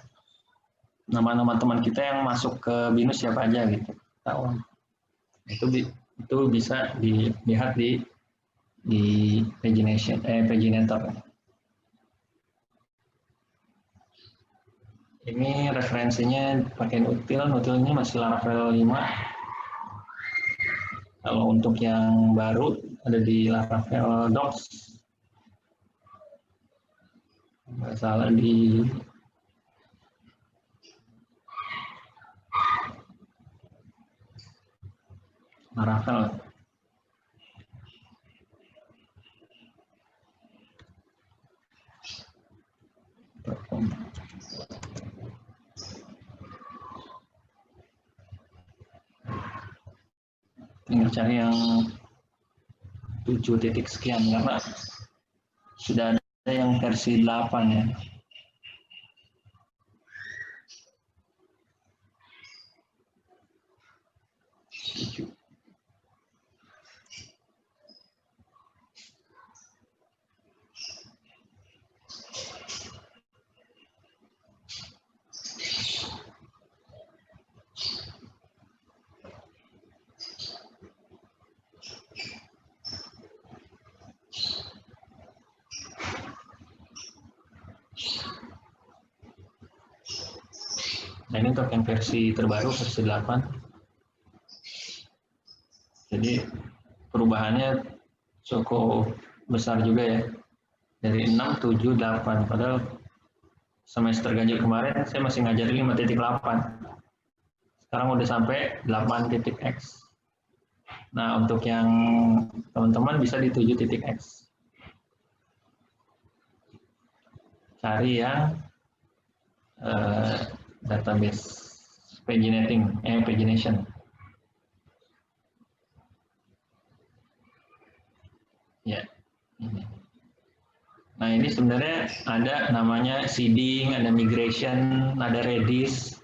[SPEAKER 1] nama-nama teman kita yang masuk ke BINUS siapa aja gitu, tahu. Itu bisa dilihat di paginator. Ini referensinya pakai nutilnya masih Laravel 5. Kalau untuk yang baru ada di Laravel Docs. Nggak salah di Laravel. Tinggal cari yang 7 titik sekian karena sudah ada yang versi 8 ya. Nah, ini untuk yang versi terbaru, versi 8. Jadi perubahannya cukup besar juga ya. Dari 6, 7, 8. Padahal semester ganjil kemarin saya masih ngajarin 5.8. Sekarang udah sampai 8.x. Nah, untuk yang teman-teman bisa di 7.x. Cari yang database pagination. Ya, ini. Nah, ini sebenarnya ada namanya seeding, ada migration, ada Redis.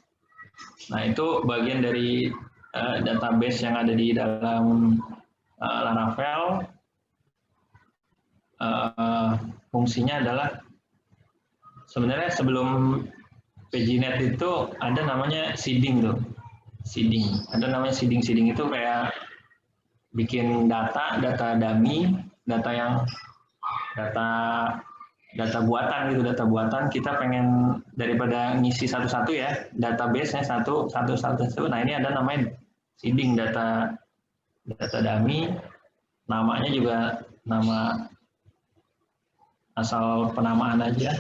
[SPEAKER 1] Nah, itu bagian dari database yang ada di dalam Laravel. Fungsinya adalah sebenarnya sebelum Paginet itu ada namanya seeding tuh. Seeding. Ada namanya seeding. Seeding itu kayak bikin data dummy, data buatan gitu, data buatan. Kita pengen daripada ngisi satu-satu ya, database-nya satu. Nah, ini ada namanya seeding, data dummy. Namanya juga nama asal penamaan aja.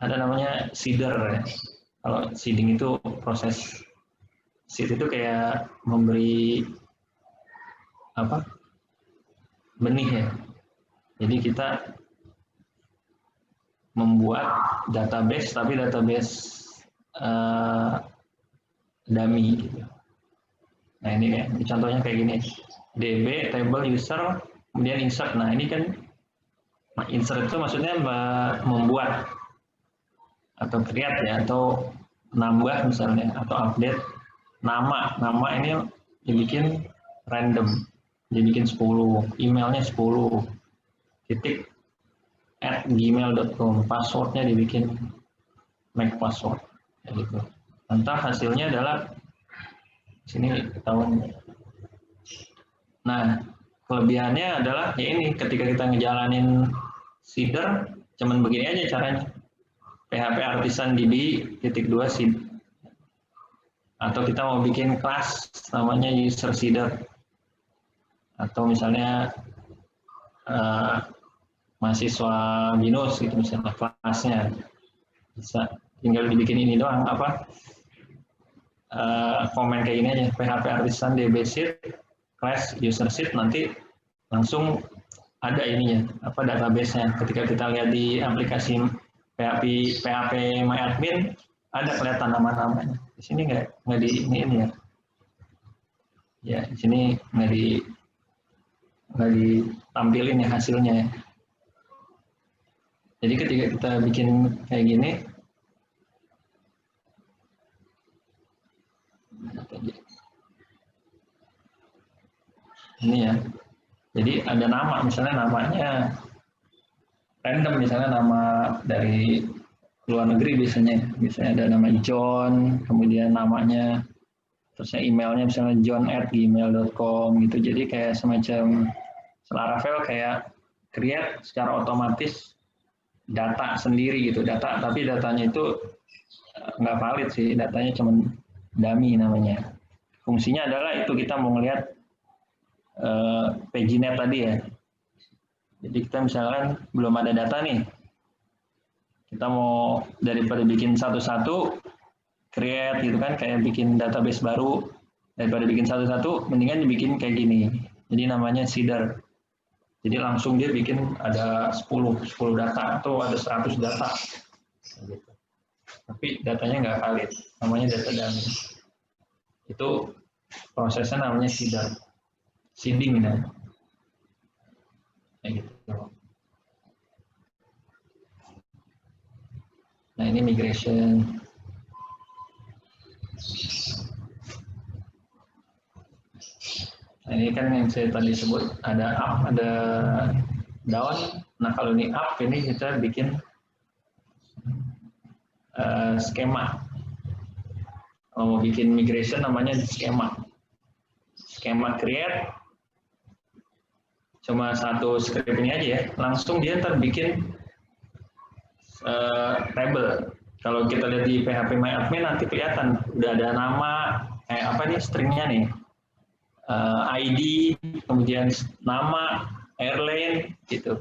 [SPEAKER 1] Ada namanya seeder ya. Kalau seeding itu proses seed itu kayak memberi benih ya. Jadi kita membuat database tapi database dummy gitu. Nah, ini ya, contohnya kayak gini. DB table user kemudian insert. Nah, ini kan insert itu maksudnya membuat atau create ya, atau nambah misalnya, atau update nama ini dibikin random, dibikin 10, emailnya 10 titik @gmail.com, passwordnya dibikin make password ya gitu. Nanti hasilnya adalah sini ketahuan. Nah, kelebihannya adalah ya ini, ketika kita ngejalanin seeder cuman begini aja caranya. PHP Artisan DB .2 seed. Atau kita mau bikin kelas namanya user seeder. Atau misalnya mahasiswa BINUS gitu misalnya kelasnya. Bisa tinggal dibikin ini doang komen kayak gini aja, PHP Artisan DB seed class user seed, nanti langsung ada ininya, database-nya. Ketika kita lihat di aplikasi PHP MyAdmin ada kelihatan nama-namanya. Di sini nggak di ini ya. Ya, di sini nggak ditampilin ya hasilnya ya. Jadi ketika kita bikin kayak gini, ini ya. Jadi ada nama, misalnya namanya random, misalnya nama dari luar negeri biasanya ada nama John, kemudian namanya, terusnya emailnya misalnya john@gmail.com gitu. Jadi kayak semacam Laravel kayak create secara otomatis data sendiri gitu, tapi datanya itu nggak valid sih, datanya cuma dummy namanya. Fungsinya adalah itu kita mau ngelihat PageNet tadi ya. Jadi kita misalkan belum ada data nih, kita mau daripada bikin satu-satu, create gitu kan, kayak bikin database baru, daripada bikin satu-satu, mendingan dibikin kayak gini. Jadi namanya seeder. Jadi langsung dia bikin ada 10 data atau ada 100 data. Gitu. Tapi datanya nggak valid, namanya data dummy. Itu prosesnya namanya seeder. Seeding ya. Kayak gitu. Nah ini migration. Nah, ini kan yang saya tadi sebut ada up, ada down. Nah kalau ini up ini kita bikin skema. Kalau mau bikin migration namanya skema. Skema create. Cuma satu script ini aja ya. Langsung dia ntar bikin table. Kalau kita lihat di PHP MyAdmin nanti kelihatan udah ada nama kayak apa nih stringnya nih, ID, kemudian nama, airline gitu,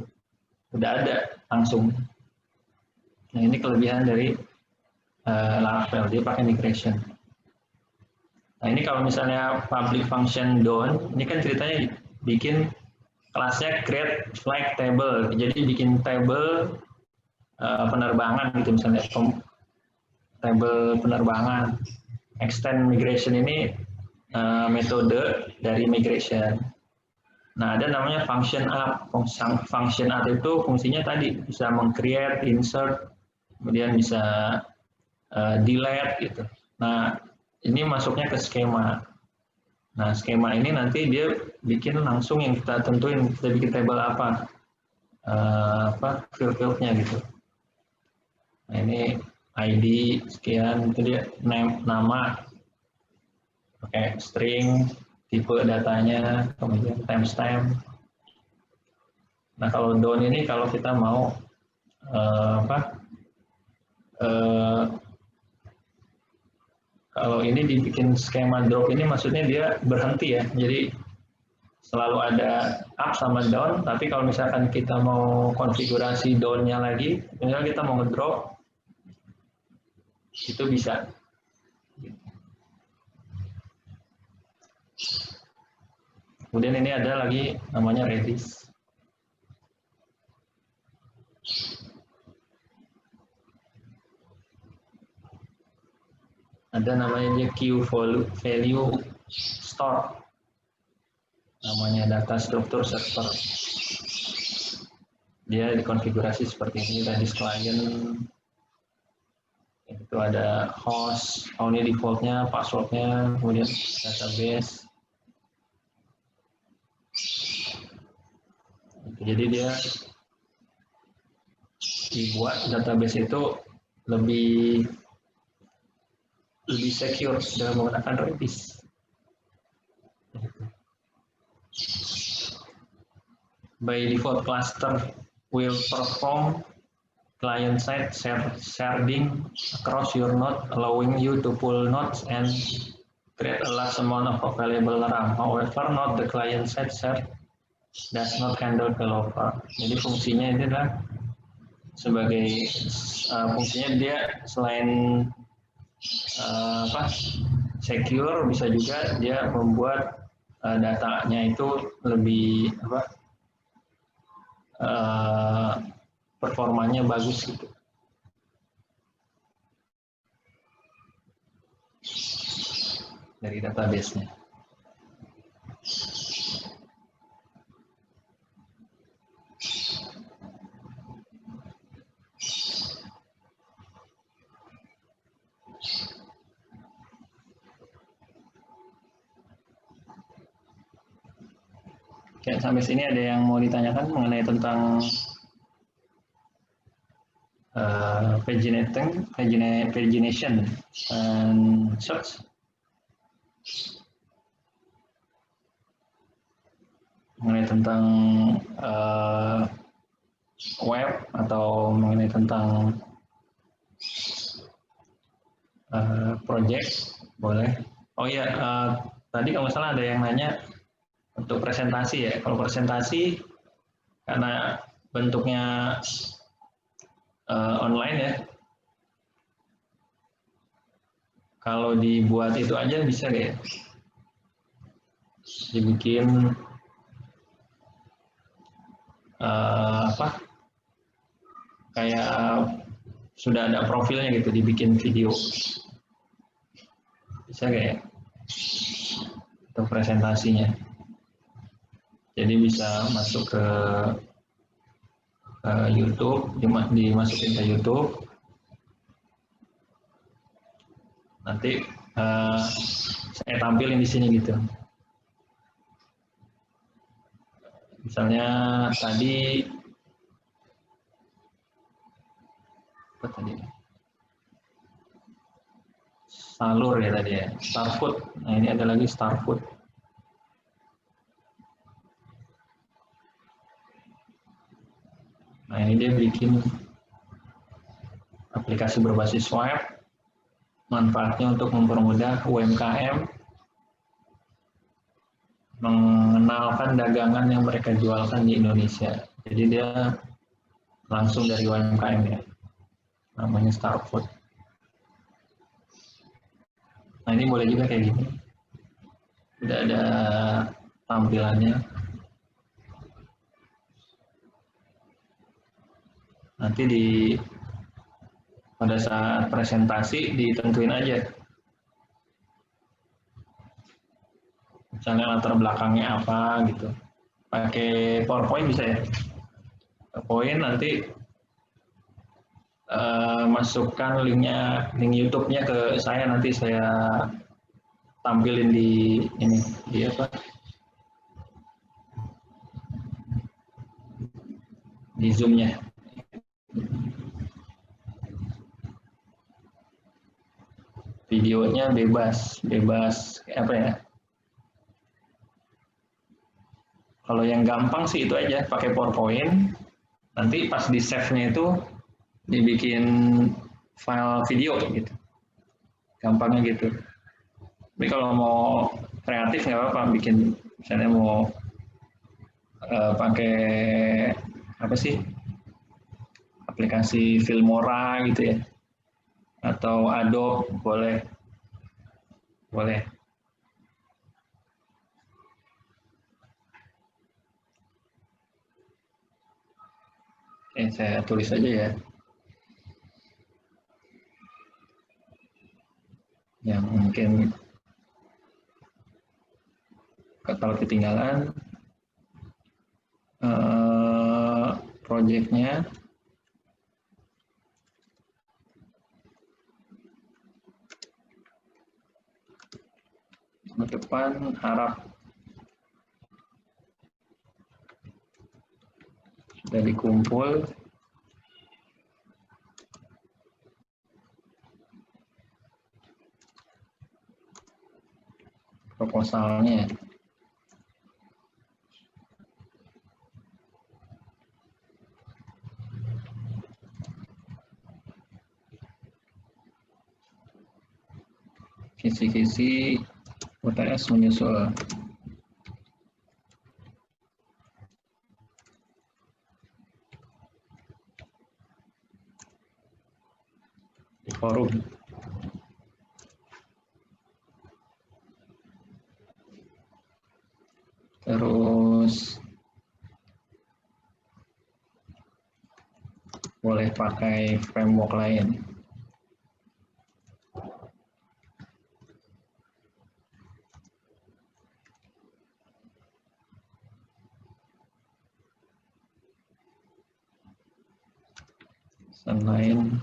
[SPEAKER 1] udah ada langsung. Nah ini kelebihan dari Laravel, dia pakai migration. Nah ini kalau misalnya public function down, ini kan ceritanya bikin kelasnya create flag table, jadi bikin table penerbangan gitu misalnya, table penerbangan. Extend migration ini metode dari migration. Nah ada namanya function up. Function up itu fungsinya tadi bisa meng-create, insert, kemudian bisa delete gitu. Nah ini masuknya ke skema. Nah skema ini nanti dia bikin langsung yang kita tentuin, kita bikin table apa, field-fieldnya gitu. Nah ini ID sekian, itu dia nama, pakai string, tipe datanya, kemudian timestamp. Nah kalau down ini kalau kita mau kalau ini dibikin skema drop ini maksudnya dia berhenti ya, jadi selalu ada up sama down, tapi kalau misalkan kita mau konfigurasi down-nya lagi, misalnya kita mau ngedrop, itu bisa. Kemudian ini ada lagi namanya Redis. Ada namanya queue value store. Namanya data struktur server. Dia dikonfigurasi seperti ini, Redis client. Itu ada host, ini defaultnya, passwordnya, kemudian database. Jadi dia dibuat database itu lebih secure dengan menggunakan Redis. By default cluster will perform client-side sharding across your node, allowing you to pull nodes and create a large amount of available RAM. However, not the client-side shard does not handle failover. Jadi fungsinya ini adalah sebagai fungsinya dia selain secure, bisa juga dia membuat datanya itu lebih performanya bagus gitu. Dari database-nya. Oke, sampai sini ada yang mau ditanyakan mengenai tentang pagination and search? Mengenai tentang web atau mengenai tentang project, boleh. Oh iya, tadi kalau nggak salah ada yang nanya Untuk presentasi ya, kalau presentasi karena bentuknya online ya, kalau dibuat itu aja bisa deh, dibikin apa? Kayak sudah ada profilnya gitu, dibikin video, bisa kayak untuk presentasinya. Jadi bisa masuk ke YouTube, dimasukin ke YouTube. Nanti saya tampilin di sini gitu. Misalnya tadi apa tadi? Salur ya tadi ya, Starfood. Nah ini ada lagi Starfood. Nah ini dia bikin aplikasi berbasis web, manfaatnya untuk mempermudah UMKM mengenalkan dagangan yang mereka jualkan di Indonesia. Jadi dia langsung dari UMKM ya, namanya Starfood. Nah ini boleh juga kayak gini, udah ada tampilannya. Nanti pada saat presentasi ditentuin aja, misalnya latar belakangnya apa gitu. Pakai PowerPoint bisa ya. PowerPoint nanti masukkan link YouTube-nya ke saya, nanti saya tampilin di ini, di apa? Di Zoom-nya. Videonya bebas apa ya? Kalau yang gampang sih itu aja, pakai PowerPoint. Nanti pas di save-nya itu dibikin file video gitu. Gampangnya gitu. Tapi kalau mau kreatif nggak apa-apa, bikin misalnya mau pakai apa sih? Aplikasi Filmora gitu ya. Atau Adobe boleh. Boleh. Saya tulis aja ya. Yang mungkin kalau ketinggalan proyeknya ke depan harap sudah dikumpul proposalnya. Kisi-kisi UTS menyusul. Di forum. Terus boleh pakai framework lain. Selain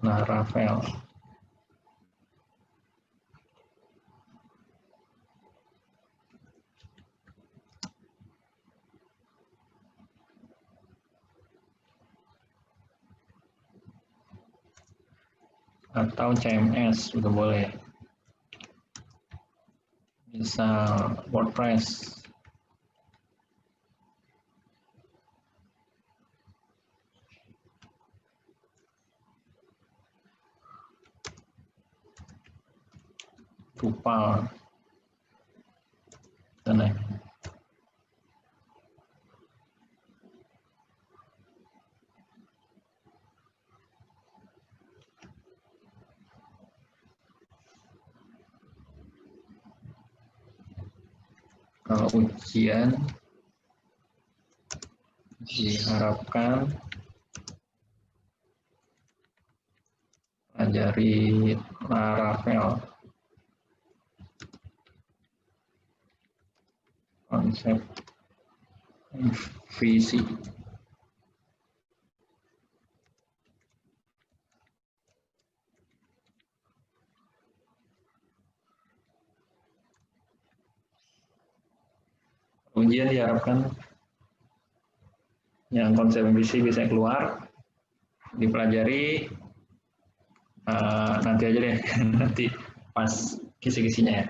[SPEAKER 1] Laravel. Atau CMS juga boleh. Misal WordPress. Drupal. Kalau ujian diharapkan pelajari Laravel, konsep visi. Ujian diharapkan yang konsep visi bisa keluar, dipelajari nanti aja deh, nanti pas kisi-kisinya ya.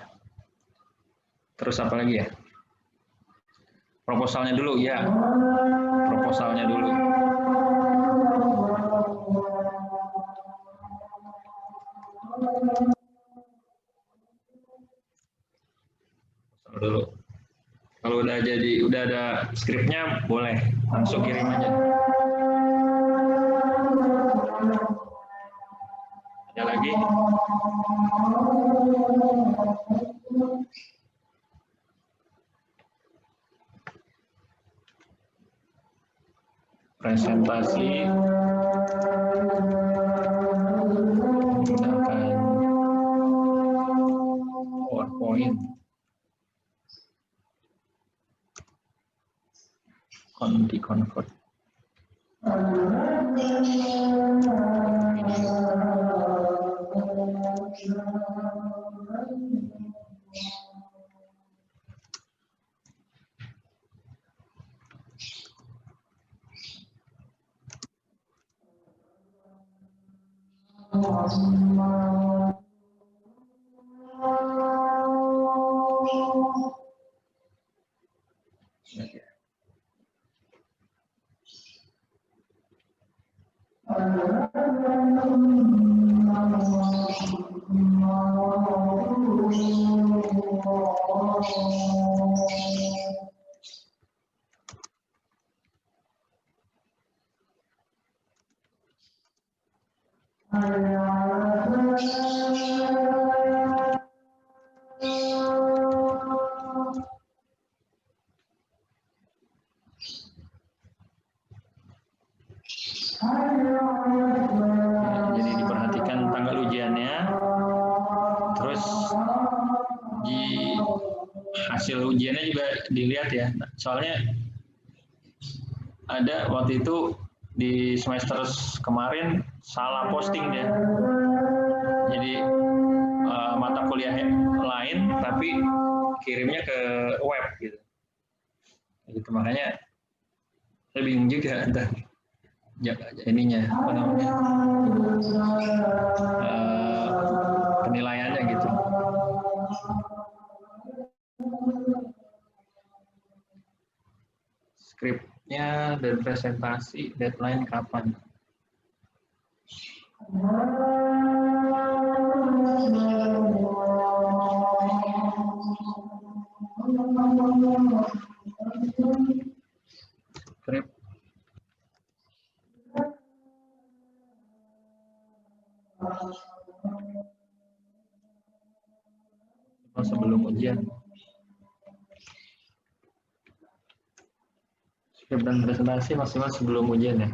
[SPEAKER 1] Terus apa lagi ya? Proposalnya dulu ya, proposalnya dulu. Dulu. Kalau udah ada skripnya, boleh langsung kirim aja. Ada lagi? Presentasi menggunakan PowerPoint. Di-convert. Jadi diperhatikan tanggal ujiannya, terus di hasil ujiannya juga dilihat ya. Soalnya ada waktu itu di semester kemarin salah posting dia. Jadi mata kuliah lain tapi kirimnya ke web gitu. Gitu makanya saya bingung juga entah ininya apa namanya penilaiannya gitu. Skripnya dan presentasi deadline kapan? Skrip sebelum ujian. Skrip dan presentasi maksimal sebelum ujian ya.